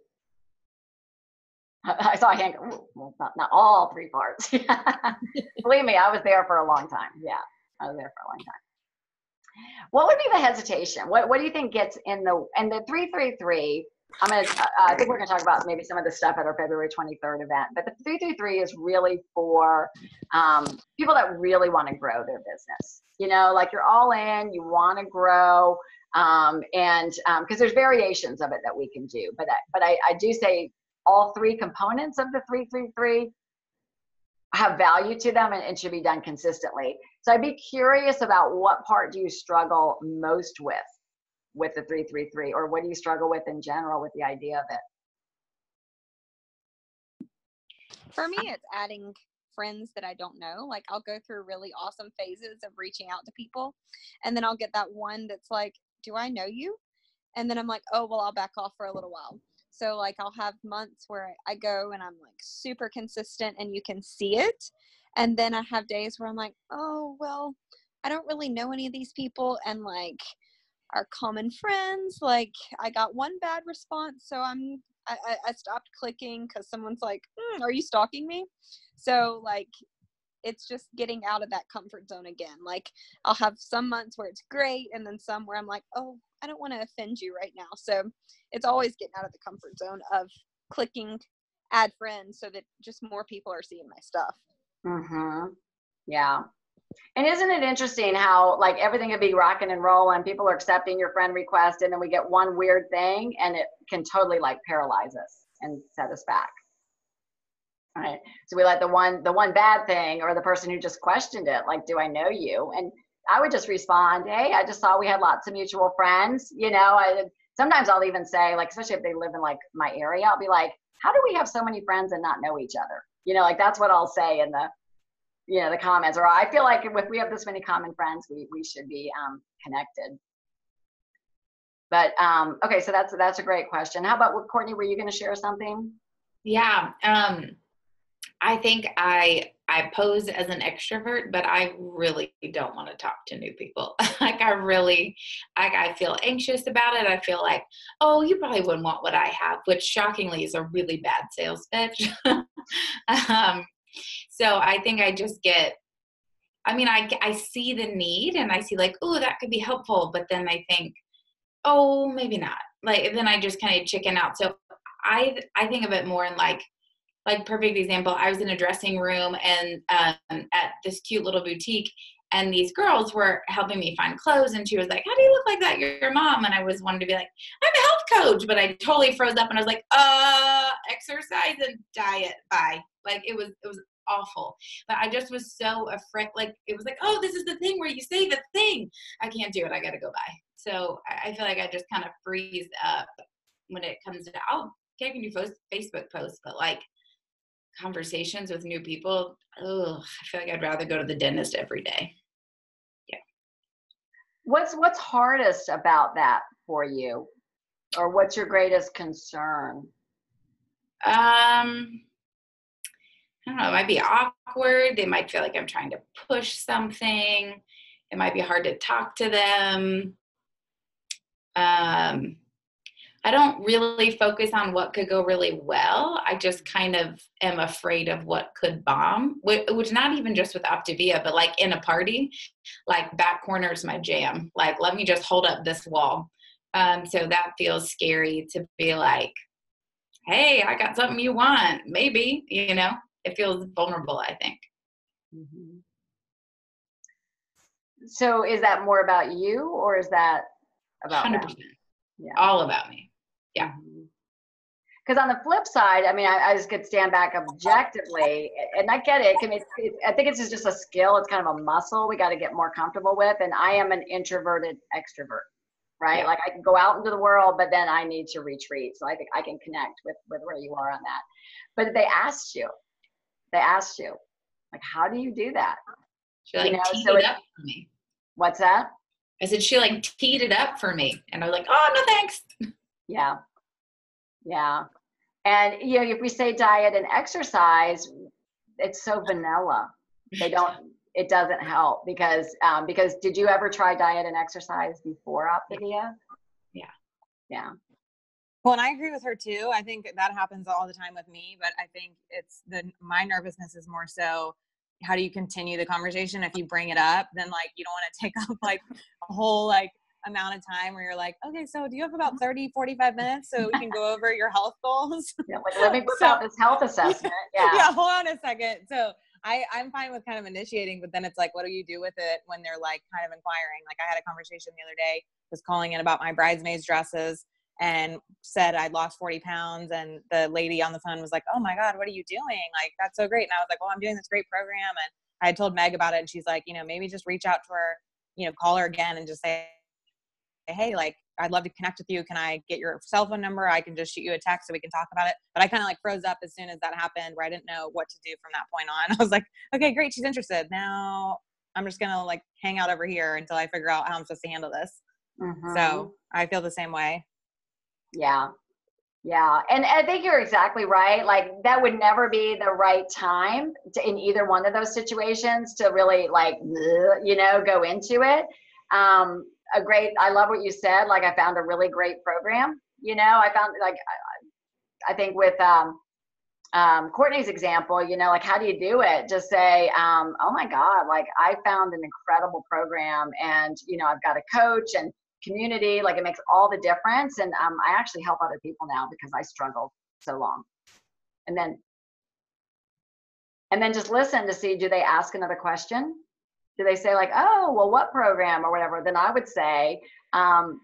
I saw a hand go, well, not all three parts. Believe me, I was there for a long time. Yeah, I was there for a long time. What would be the hesitation? What do you think gets in the 333? I think we're gonna talk about maybe some of the stuff at our February 23rd event, but the 333 is really for people that really want to grow their business. You know, like you're all in, you want to grow, and because there's variations of it that we can do, but I do say all three components of the 333 have value to them and should be done consistently. So I'd be curious about what part do you struggle most with the 333, or what do you struggle with in general with the idea of it? For me, it's adding friends that I don't know. Like I'll go through really awesome phases of reaching out to people, and then I'll get that one that's like, do I know you? And then I'm like, oh, well, I'll back off for a little while. So like I'll have months where I go and I'm like super consistent and you can see it. And then I have days where I'm like, oh, well, I don't really know any of these people. And like our common friends, like I got one bad response. So I stopped clicking because someone's like, are you stalking me? So like, it's just getting out of that comfort zone again. Like I'll have some months where it's great and then some where I'm like, oh, I don't want to offend you right now. So it's always getting out of the comfort zone of clicking add friends so that just more people are seeing my stuff. Mm-hmm. Yeah. And isn't it interesting how like everything could be rocking and rolling, people are accepting your friend request, and then we get one weird thing and it can totally like paralyze us and set us back. All right. So we let the one bad thing, or the person who just questioned it, like, do I know you? And I would just respond, hey, I just saw we had lots of mutual friends. You know, sometimes I'll even say, like, especially if they live in like my area, I'll be like, how do we have so many friends and not know each other? You know, like that's what I'll say in the, you know, the comments. Or I feel like if we have this many common friends, we should be connected. But okay, so that's a great question. How about Courtney? Were you going to share something? Yeah. I think I pose as an extrovert, but I really don't want to talk to new people. I feel anxious about it. I feel like, oh, you probably wouldn't want what I have, which shockingly is a really bad sales pitch. So I think I just I see the need and I see like, oh, that could be helpful. But then I think, oh, maybe not. Like, then I just kind of chicken out. So I think of it more in like perfect example, I was in a dressing room and at this cute little boutique, and these girls were helping me find clothes, and she was like, how do you look like that? You're your mom. And I wanted to be like, I'm a health coach, but I totally froze up and I was like, exercise and diet, bye. Like it was awful. But I just was so afraid, like it was like, oh, this is the thing where you say the thing. I can't do it. I gotta go by. So I feel like I just kind of freeze up when it comes to, I can do Facebook posts, but like conversations with new people, I feel like I'd rather go to the dentist every day. Yeah. What's hardest about that for you, or what's your greatest concern? I don't know. It might be awkward. They might feel like I'm trying to push something. It might be hard to talk to them. I don't really focus on what could go really well. I just kind of am afraid of what could bomb, which not even just with Optavia, but like in a party, like back corner is my jam. Like, let me just hold up this wall. So that feels scary to be like, hey, I got something you want. Maybe, you know, it feels vulnerable, I think. Mm-hmm. So is that more about you, or is that about 100%. them? Yeah. All about me. Yeah. Because on the flip side, I mean, I just could stand back objectively, and I get it. I think it's just a skill. It's kind of a muscle we got to get more comfortable with. And I am an introverted extrovert, right? Yeah. Like I can go out into the world, but then I need to retreat. So I think I can connect with where you are on that. But they asked you, like, how do you do that? She like teed it up for me. What's that? I said, she like teed it up for me. And I was like, oh, no, thanks. Yeah. Yeah. And, you know, if we say diet and exercise, it's so vanilla. It doesn't help because did you ever try diet and exercise before Optavia? Yeah. Yeah. Well, and I agree with her too. I think that happens all the time with me, but I think my nervousness is more so, how do you continue the conversation? If you bring it up, then like, you don't want to take up like a whole, like, amount of time where you're like, okay, so do you have about 30, 45 minutes so we can go over your health goals? Yeah, like, let me whip out this health assessment. Yeah. Yeah, hold on a second. So I'm fine with kind of initiating, but then it's like, what do you do with it when they're like kind of inquiring? Like I had a conversation the other day, was calling in about my bridesmaids dresses and said I'd lost 40 pounds. And the lady on the phone was like, oh my God, what are you doing? Like, that's so great. And I was like, well, I'm doing this great program. And I had told Meg about it. And she's like, maybe just reach out to her, call her again and just say, hey, like, I'd love to connect with you. Can I get your cell phone number? I can just shoot you a text so we can talk about it. But I kind of like froze up as soon as that happened, where I didn't know what to do from that point on. I was like, okay, great. She's interested. Now I'm just going to like hang out over here until I figure out how I'm supposed to handle this. Mm-hmm. So I feel the same way. Yeah. Yeah. And I think you're exactly right. Like that would never be the right time in either one of those situations to really like, go into it. I love what you said. Like I found a really great program. I found like, I think with Courtney's example, like how do you do it? Just say, oh my God, like I found an incredible program and, I've got a coach and community, like it makes all the difference. And I actually help other people now because I struggled so long. And then just listen to see, do they ask another question? Do they say like, oh, well, what program or whatever? Then I would say, I'm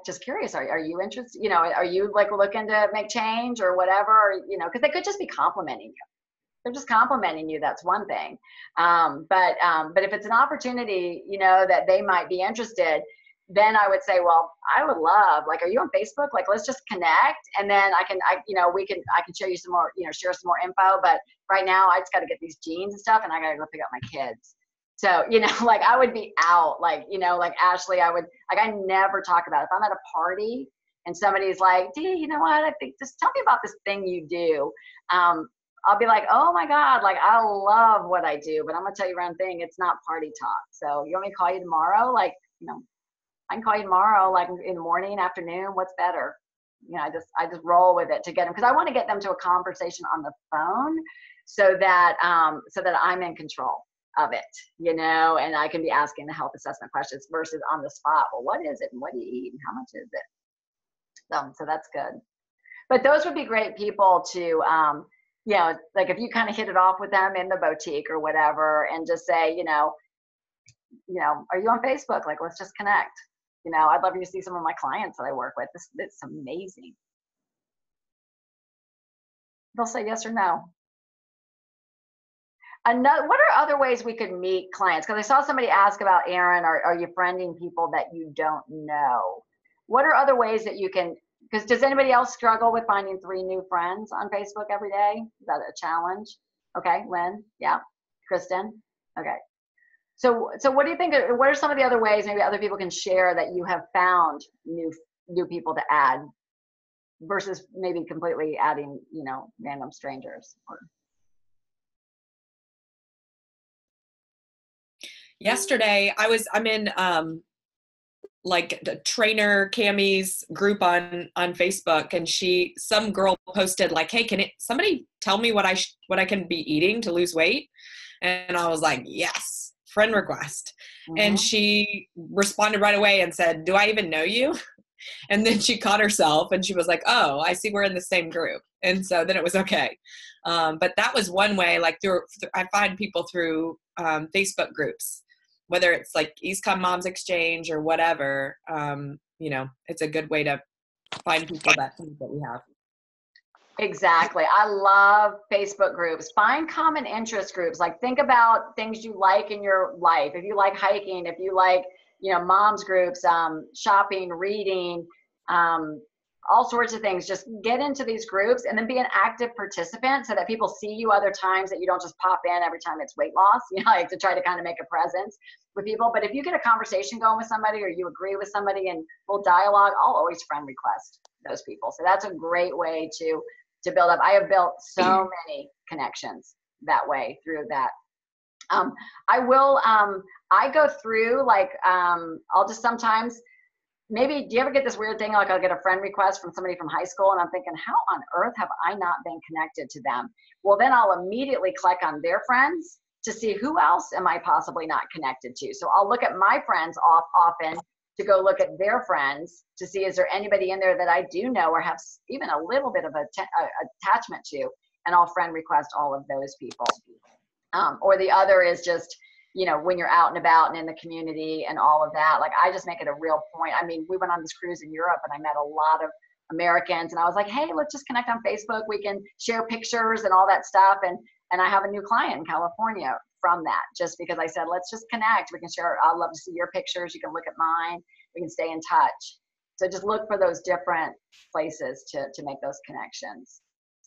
just curious. Are you interested? Are you like looking to make change or whatever? Or, because they could just be complimenting you. They're just complimenting you. That's one thing. But if it's an opportunity, that they might be interested, then I would say, well, I would love, like, are you on Facebook? Like, let's just connect. And then I can share you some more, share some more info. But right now I just got to get these jeans and stuff and I got to go pick up my kids. So, like I would be out, like, like Ashley, I never talk about it. If I'm at a party and somebody's like, Dee, you know what? I think just tell me about this thing you do. I'll be like, oh my God, like I love what I do, but I'm gonna tell you one thing, it's not party talk. So you want me to call you tomorrow? Like, I can call you tomorrow, like in the morning, afternoon, what's better? I just roll with it to get them, because I want to get them to a conversation on the phone so that I'm in control of it, and I can be asking the health assessment questions versus on the spot. Well, what is it and what do you eat and how much is it? So that's good. But those would be great people to, like if you kind of hit it off with them in the boutique or whatever and just say, are you on Facebook? Like, let's just connect. I'd love you to see some of my clients that I work with. It's amazing. They'll say yes or no. What are other ways we could meet clients? Because I saw somebody ask about, Erin, are you friending people that you don't know? What are other ways that you can, because does anybody else struggle with finding 3 new friends on Facebook every day? Is that a challenge? Okay, Lynn, yeah. Kristen, okay. So what do you think, what are some of the other ways maybe other people can share that you have found new people to add versus maybe completely adding, random strangers? Yesterday, I'm in like the trainer Cammie's group on Facebook, and some girl posted like, hey, can somebody tell me what I can be eating to lose weight? And I was like, yes, friend request. Mm-hmm. And she responded right away and said, do I even know you? And then she caught herself and she was like, oh, I see we're in the same group. And so then it was okay. But that was one way, like I find people through Facebook groups, whether it's like Eastcom Moms Exchange or whatever, it's a good way to find people that we have. Exactly. I love Facebook groups. Find common interest groups. Like think about things you like in your life. If you like hiking, if you like, moms groups, shopping, reading, all sorts of things. Just get into these groups and then be an active participant so that people see you other times, that you don't just pop in every time it's weight loss, like to try to kind of make a presence with people. But if you get a conversation going with somebody or you agree with somebody and we'll dialogue, I'll always friend request those people. So that's a great way to build up. I have built so many connections that way through that. I go through like, I'll just sometimes, maybe, do you ever get this weird thing? Like I'll get a friend request from somebody from high school and I'm thinking, how on earth have I not been connected to them? Well, then I'll immediately click on their friends to see who else am I possibly not connected to. So I'll look at my friends often to go look at their friends to see, is there anybody in there that I do know or have even a little bit of a attachment to, and I'll friend request all of those people. Or the other is just, you know, when you're out and about and in the community and all of that, like I just make it a real point. I mean, we went on this cruise in Europe and I met a lot of Americans, and I was like, hey, let's just connect on Facebook. We can share pictures and all that stuff. And I have a new client in California from that, just because I said, let's just connect. We can share. I'd love to see your pictures. You can look at mine. We can stay in touch. So just look for those different places to make those connections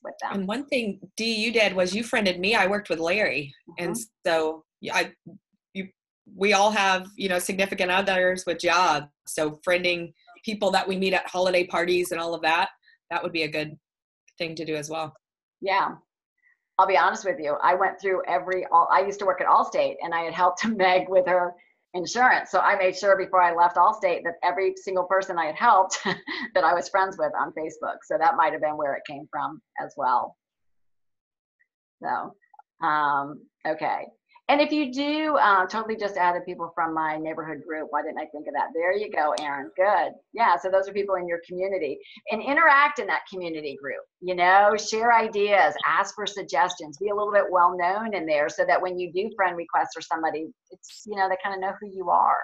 with them. And one thing, Dee, you did was you friended me. I worked with Larry. Mm-hmm. And so we all have, you know, significant others with jobs. So friending people that we meet at holiday parties and all of that, that would be a good thing to do as well. Yeah. I'll be honest with you. I went through I used to work at Allstate, and I had helped Meg with her insurance. So I made sure before I left Allstate that every single person I had helped that I was friends with on Facebook. So that might have been where it came from as well. So, okay. And if you do, totally just added people from my neighborhood group. Why didn't I think of that? There you go, Erin. Good. Yeah, so those are people in your community. And interact in that community group. You know, share ideas, ask for suggestions, be a little bit well known in there so that when you do friend requests or somebody, it's, you know, they kind of know who you are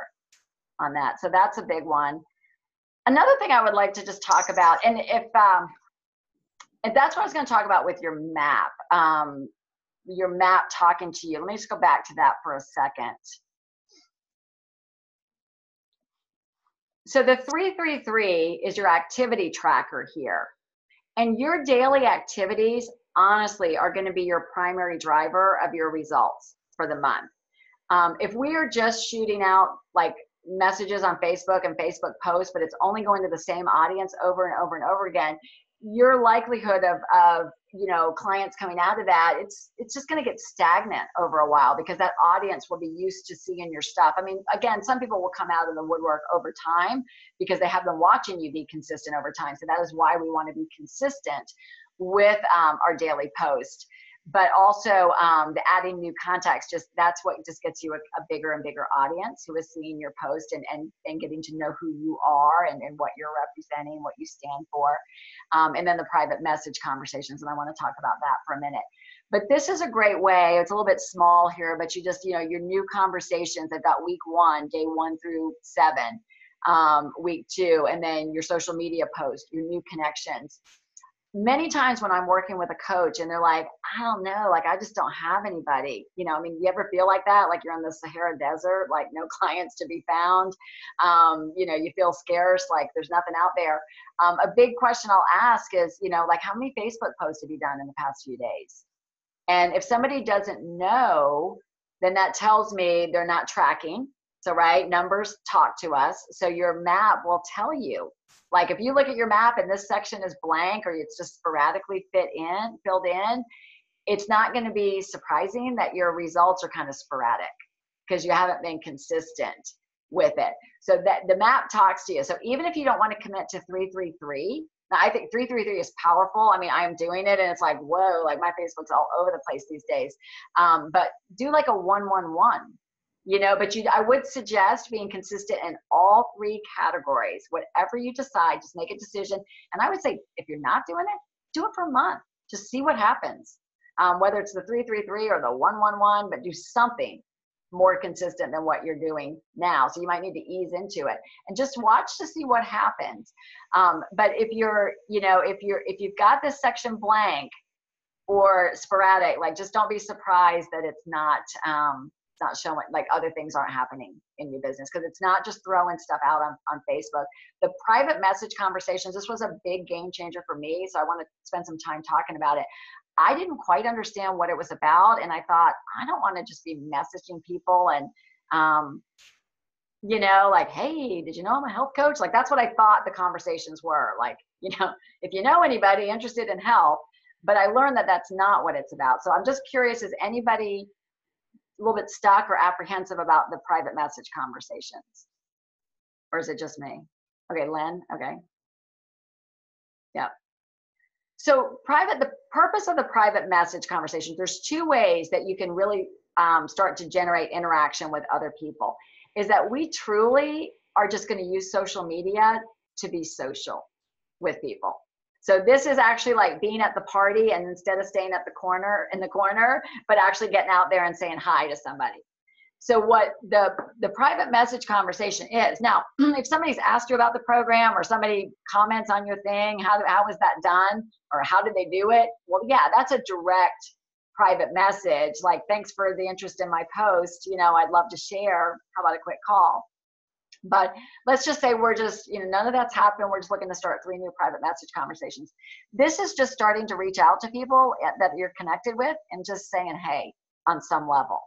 on that. So that's a big one. Another thing I would like to just talk about, and if that's what I was going to talk about with your map. Your map talking to you. Let me just go back to that for a second. So the 333 is your activity tracker here. And your daily activities, honestly, are going to be your primary driver of your results for the month. If we are just shooting out like messages on Facebook and Facebook posts, but it's only going to the same audience over and over and over again, your likelihood of you know, clients coming out of that, it's just going to get stagnant over a while because that audience will be used to seeing your stuff. I mean, again, some people will come out of the woodwork over time because they have been watching you be consistent over time. So that is why we want to be consistent with our daily post. But also the adding new contacts, that's what just gets you a bigger and bigger audience who is seeing your post and getting to know who you are and what you're representing, what you stand for. And then the private message conversations, and I want to talk about that for a minute. But this is a great way. It's a little bit small here, but you just, you know, your new conversations, I've got week 1, day 1 through 7, week 2, and then your social media post, your new connections. Many times when I'm working with a coach and they're like, I don't know, like, I just don't have anybody. You know, I mean, you ever feel like that? Like you're in the Sahara Desert, like no clients to be found. You know, you feel scarce, like there's nothing out there. A big question I'll ask is, you know, like how many Facebook posts have you done in the past few days? And if somebody doesn't know, then that tells me they're not tracking. So, right, numbers talk to us. So your map will tell you. Like if you look at your map and this section is blank or it's just sporadically filled in, it's not going to be surprising that your results are kind of sporadic because you haven't been consistent with it. So that the map talks to you. So even if you don't want to commit to 333, now I think 333 is powerful. I mean, I am doing it and it's like, whoa, like my Facebook's all over the place these days. But do like a 111. You know, but I would suggest being consistent in all 3 categories. Whatever you decide, just make a decision. And I would say if you're not doing it, do it for a month. Just see what happens. Whether it's the 333 or the 111, but do something more consistent than what you're doing now. So you might need to ease into it and just watch to see what happens. But if you're, you know, if you've got this section blank or sporadic, like just don't be surprised that it's not showing, like other things aren't happening in your business, because it's not just throwing stuff out on Facebook. The private message conversations, this was a big game changer for me, so I want to spend some time talking about it. I didn't quite understand what it was about, and I thought, I don't want to just be messaging people and you know, like, hey, did you know I'm a health coach? Like that's what I thought the conversations were, like, you know, if you know anybody interested in health. But I learned that that's not what it's about. So I'm just curious, is anybody a little bit stuck or apprehensive about the private message conversations? Or is it just me? Okay, Lynn, okay. Yeah. So the purpose of the private message conversation, there's 2 ways that you can really start to generate interaction with other people, is that we truly are just going to use social media to be social with people. So this is actually like being at the party, and instead of staying at the corner, but actually getting out there and saying hi to somebody. So what the private message conversation is, now, if somebody's asked you about the program or somebody comments on your thing, how was that done? Or how did they do it? Well, yeah, that's a direct private message. Like, thanks for the interest in my post. You know, I'd love to share. How about a quick call? But let's just say we're just, you know, none of that's happened. We're just looking to start 3 new private message conversations. This is just starting to reach out to people that you're connected with and just saying, hey, on some level.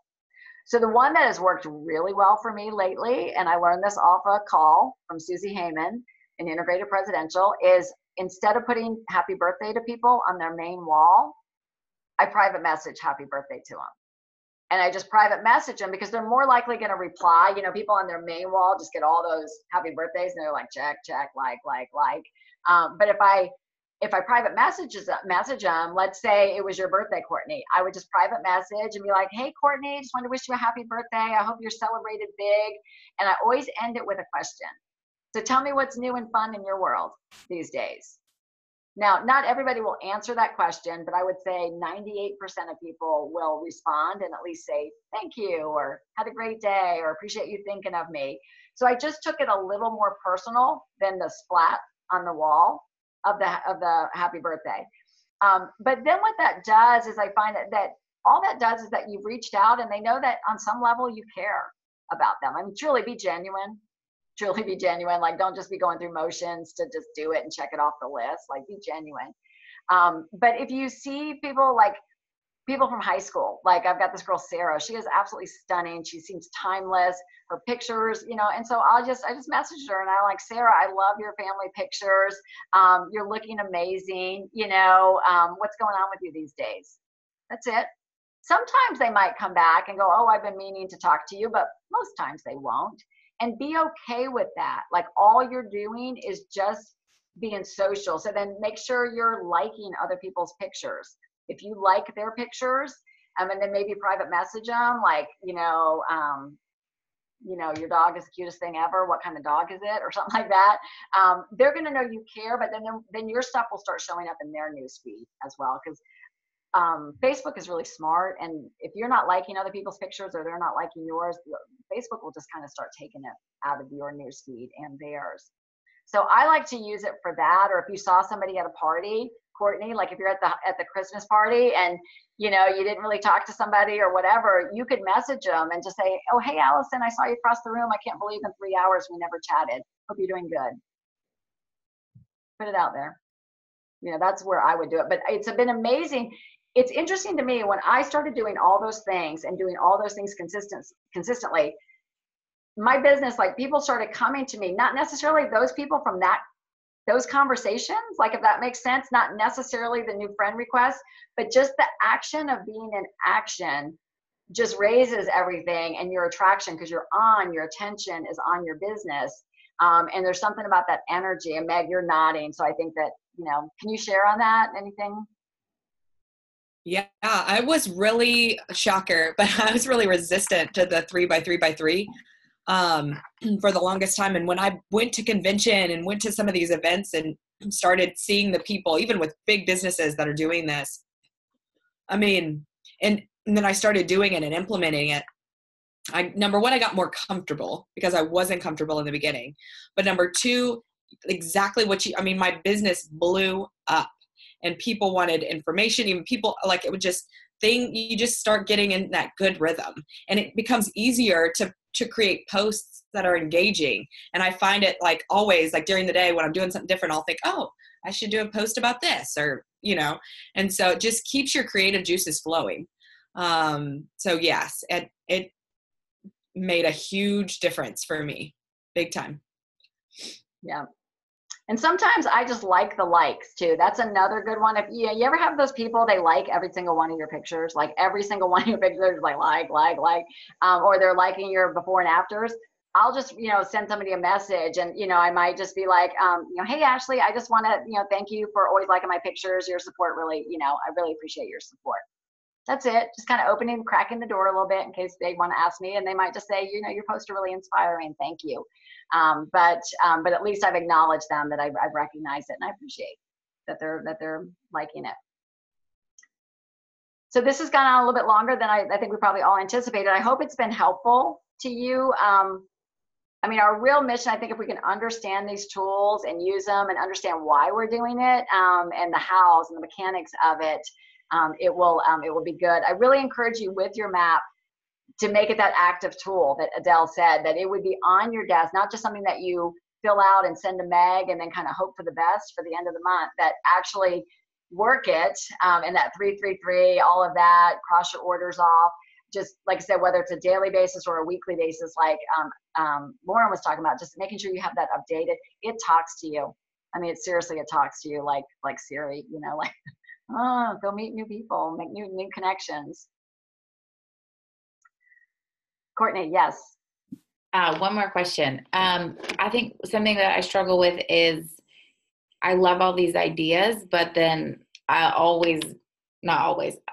So the one that has worked really well for me lately, and I learned this off a call from Susie Heyman in Integrated Presidential, is instead of putting happy birthday to people on their main wall, I private message happy birthday to them. And I just private message them because they're more likely going to reply. You know, people on their main wall just get all those happy birthdays and they're like, check, like. But if I private message them, let's say it was your birthday, Courtney, I would just private message and be like, hey, Courtney, just wanted to wish you a happy birthday. I hope you're celebrated big. And I always end it with a question. So tell me what's new and fun in your world these days. Now, not everybody will answer that question, but I would say 98% of people will respond and at least say, thank you, or had a great day, or appreciate you thinking of me. So I just took it a little more personal than the splat on the wall of the happy birthday. But then what that does is I find that all that does is that you've reached out and they know that on some level you care about them. I mean, truly be genuine. Like, don't just be going through motions to just do it and check it off the list. Like, be genuine. But if you see people from high school, like I've got this girl, Sarah, she is absolutely stunning. She seems timeless, her pictures, you know, and so I just messaged her and I'm like, Sarah, I love your family pictures. You're looking amazing. You know, what's going on with you these days? That's it. Sometimes they might come back and go, oh, I've been meaning to talk to you, but most times they won't. And be okay with that. Like, all you're doing is just being social. So then make sure you're liking other people's pictures. If you like their pictures, and then maybe private message them, like, you know, your dog is the cutest thing ever. What kind of dog is it? Or something like that. They're going to know you care, but then your stuff will start showing up in their newsfeed as well. Because Facebook is really smart, and if you're not liking other people's pictures or they're not liking yours, Facebook will just kind of start taking it out of your newsfeed and theirs. So I like to use it for that. Or if you saw somebody at a party, Courtney, like if you're at the Christmas party and you know you didn't really talk to somebody or whatever, you could message them and just say, oh, hey, Allison, I saw you across the room. I can't believe in 3 hours we never chatted. Hope you're doing good. Put it out there. You know, that's where I would do it. But it's been amazing. It's interesting to me when I started doing all those things and doing all those things consistently, my business, like, people started coming to me, not necessarily those people from those conversations, like, if that makes sense, not necessarily the new friend request, but just the action of being in action just raises everything and your attraction, because your attention is on your business. And there's something about that energy. And Meg, you're nodding. So I think that, you know, can you share on that? Anything? Yeah, I was really shocker, but I was really resistant to the 3x3x3 for the longest time. And when I went to convention and went to some of these events and started seeing the people, even with big businesses that are doing this, I mean, and then I started doing it and implementing it. Number one, I got more comfortable because I wasn't comfortable in the beginning. But number two, exactly my business blew up. And people wanted information, even people, like, it would just you just start getting in that good rhythm, and it becomes easier to create posts that are engaging. And I find it, like, always, like, during the day when I'm doing something different, I'll think, oh, I should do a post about this, or, you know, and so it just keeps your creative juices flowing. So yes, it made a huge difference for me, big time. Yeah. And sometimes I just like the likes too. That's another good one. If you ever have those people, they like every single one of your pictures, like every single one of your pictures, like, or they're liking your before and afters. I'll just, you know, send somebody a message, and, you know, I might just be like, you know, hey, Ashley, I just want to, you know, thank you for always liking my pictures. Your support really, you know, I really appreciate your support. That's it. Just kind of cracking the door a little bit in case they want to ask me, and they might just say, your posts are really inspiring. Thank you. But at least I've acknowledged them, that I've recognized it, and I appreciate that they're liking it. So this has gone on a little bit longer than I think we probably all anticipated. I hope it's been helpful to you. I mean, our real mission, I think, if we can understand these tools and use them and understand why we're doing it, and the hows and the mechanics of it, it will be good. I really encourage you with your map to make it that active tool that Adele said, that it would be on your desk, not just something that you fill out and send to Meg and then kind of hope for the best for the end of the month, that actually work it, and that 333, all of that, cross your orders off. Just like I said, whether it's a daily basis or a weekly basis, like Lauren was talking about, just making sure you have that updated. It talks to you. I mean, it talks to you like Siri, like, oh, go meet new people, make new connections. Courtney, yes. One more question. I think something that I struggle with is I love all these ideas, but then I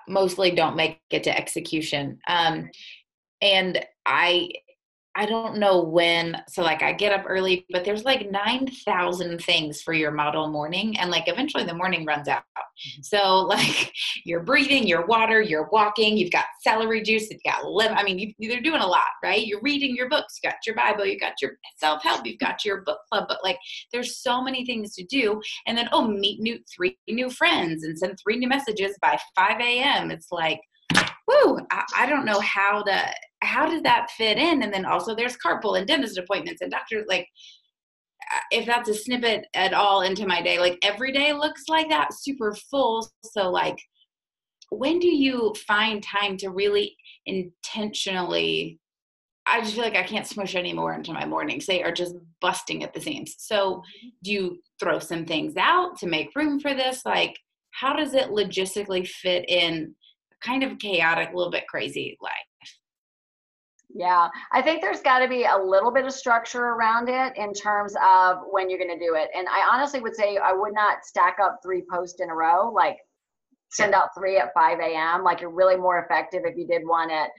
mostly don't make it to execution. And I don't know when, so like I get up early, but there's like 9,000 things for your model morning. And like eventually the morning runs out. So like you're breathing, your water, you're walking, you've got celery juice, you've got lemon. I mean, you're doing a lot, right? You're reading your books, you got your Bible, you got your self-help, you've got your book club, but like there's so many things to do. And then, meet 3 new friends and send 3 new messages by 5 a.m. It's like, woo, I don't know how does that fit in? And then also there's carpool and dentist appointments and doctors, like if that's a snippet at all into my day, like every day looks like that, super full. So like, when do you find time to really intentionally, I just feel like I can't smush any more into my mornings. They are just busting at the seams. So do you throw some things out to make room for this? Like, how does it logistically fit in kind of chaotic, a little bit crazy life? Yeah, I think there's got to be a little bit of structure around it in terms of when you're going to do it. And I honestly would say I would not stack up 3 posts in a row, like send out 3 at 5 a.m. Like you're really more effective if you did one at,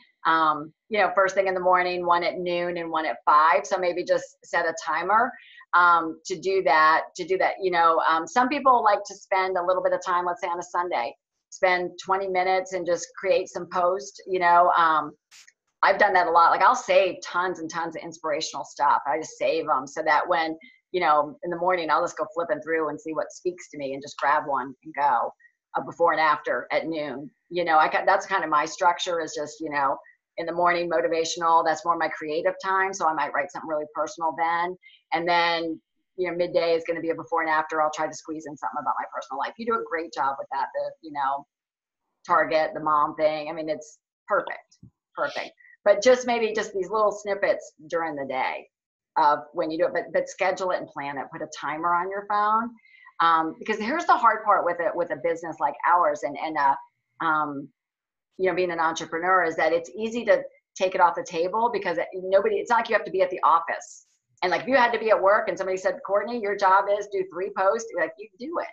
first thing in the morning, 1 at noon, and 1 at 5. So maybe just set a timer to do that. Some people like to spend a little bit of time, let's say on a Sunday, spend 20 minutes and just create some posts, I've done that a lot. Like I'll save tons and tons of inspirational stuff. I just save them so that when, in the morning, I'll just go flipping through and see what speaks to me and just grab one and go before and after at noon. That's kind of my structure is just, in the morning motivational, that's more my creative time. So I might write something really personal then. And then, midday is going to be a before and after. I'll try to squeeze in something about my personal life. You do a great job with that. Target, the mom thing. I mean, it's perfect. But just maybe just these little snippets during the day of when you do it, but schedule it and plan it. Put a timer on your phone. Because here's the hard part with a business like ours and being an entrepreneur is that it's easy to take it off the table because it's not like you have to be at the office. And like if you had to be at work and somebody said, Courtney, your job is do 3 posts, like you do it.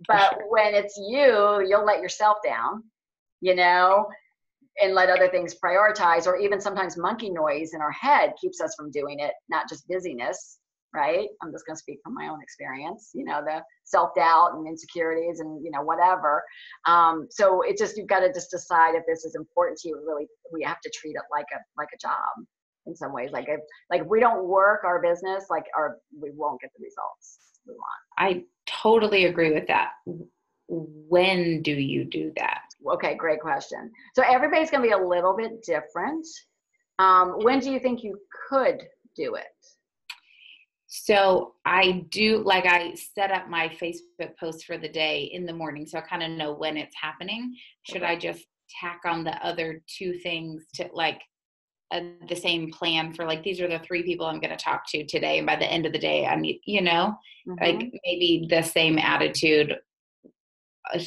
But when it's you'll let yourself down, and let other things prioritize, or even sometimes monkey noise in our head keeps us from doing it, not just busyness, right? I'm just going to speak from my own experience, the self-doubt and insecurities and, whatever. So it's just, you've got to just decide if this is important to you. Really, we have to treat it like a job in some ways. Like if we don't work our business, we won't get the results we want. I totally agree with that. When do you do that? Okay, great question. So everybody's going to be a little bit different. When do you think you could do it? So I set up my Facebook post for the day in the morning, so I kind of know when it's happening. Should I just tack on the other 2 things to the same plan for these are the 3 people I'm going to talk to today, and by the end of the day I need, maybe the same attitude. I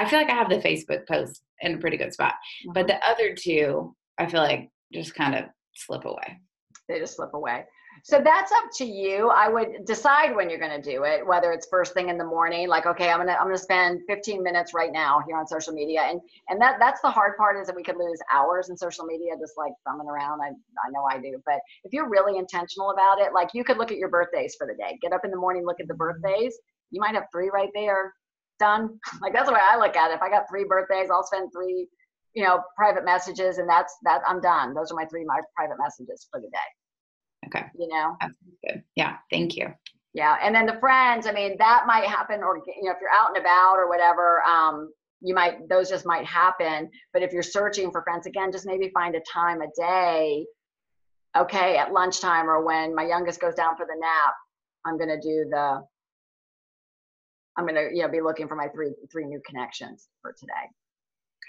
feel like I have the Facebook post in a pretty good spot, but the other 2, I feel like just kind of slip away. They just slip away. So that's up to you. I would decide when you're going to do it, whether it's first thing in the morning, like, okay, I'm going to spend 15 minutes right now here on social media. And that's the hard part, is that we could lose hours in social media, just like thumbing around. I know I do, but if you're really intentional about it, like you could look at your birthdays for the day, get up in the morning, look at the birthdays. You might have 3 right there, done. Like that's the way I look at it. If I got 3 birthdays, I'll spend 3, private messages, and that's I'm done. Those are my 3 private messages for the day. Okay. That's good. Yeah. Thank you. Yeah. And then the friends, I mean, that might happen, or, if you're out and about or whatever, those just might happen. But if you're searching for friends, again, just maybe find a time a day. Okay. At lunchtime, or when my youngest goes down for the nap, I'm going to be looking for my three new connections for today.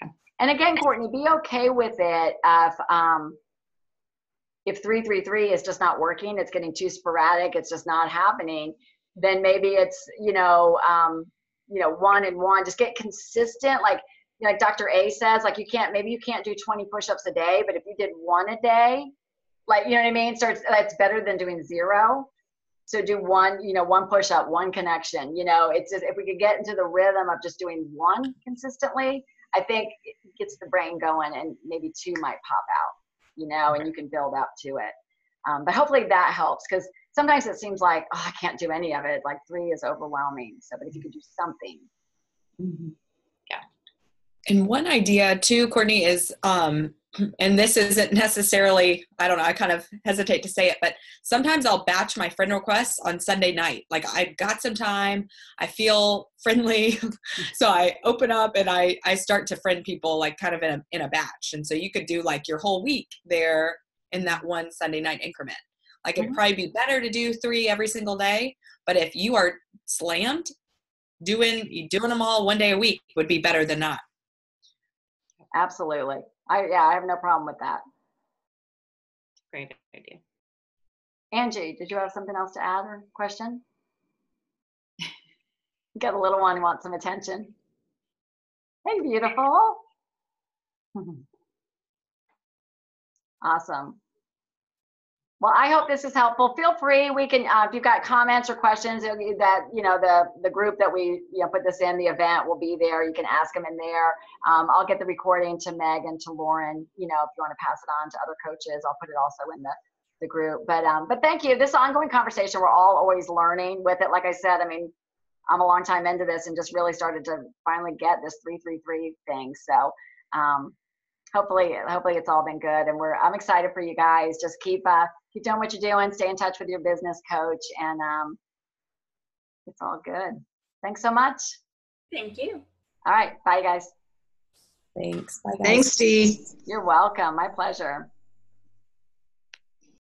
Okay. And again, Courtney, be okay with it. If 333 is just not working, it's getting too sporadic, it's just not happening, then maybe it's, 1 and 1, just get consistent. Like Dr. A says, like you can't do 20 push-ups a day, but if you did 1 a day, like, you know what I mean? So that's better than doing 0. So do 1, 1 push-up, 1 connection, it's just, if we could get into the rhythm of just doing 1 consistently, I think it gets the brain going, and maybe 2 might pop out. And you can build up to it. But hopefully that helps, because sometimes it seems like, oh, I can't do any of it. Like 3 is overwhelming. So, but if you could do something. Mm-hmm. Yeah. And one idea too, Courtney, is, and this isn't necessarily, I don't know, I kind of hesitate to say it, but sometimes I'll batch my friend requests on Sunday night. Like I've got some time, I feel friendly. So I open up and I start to friend people, like kind of in a batch. And so you could do like your whole week there in that one Sunday night increment. Like it'd probably be better to do 3 every single day. But if you are slammed, doing them all 1 day a week would be better than not. Absolutely. I have no problem with that. Great idea. Angie, did you have something else to add or question? You got a little one who wants some attention. Hey, beautiful. Awesome. Well, I hope this is helpful. Feel free. We can, if you've got comments or questions that, the group that we, put this in, the event will be there. You can ask them in there. I'll get the recording to Meg and to Lauren, if you want to pass it on to other coaches. I'll put it also in the group. But thank you. This ongoing conversation, we're all always learning with it. Like I said, I mean, I'm a long time into this and just really started to finally get this 333 thing. So, hopefully it's all been good, and I'm excited for you guys. Just keep doing what you're doing, stay in touch with your business coach, and it's all good. Thanks so much. Thank you. All right, bye guys. Thanks. Bye guys. Thanks, Dee. You're welcome. My pleasure.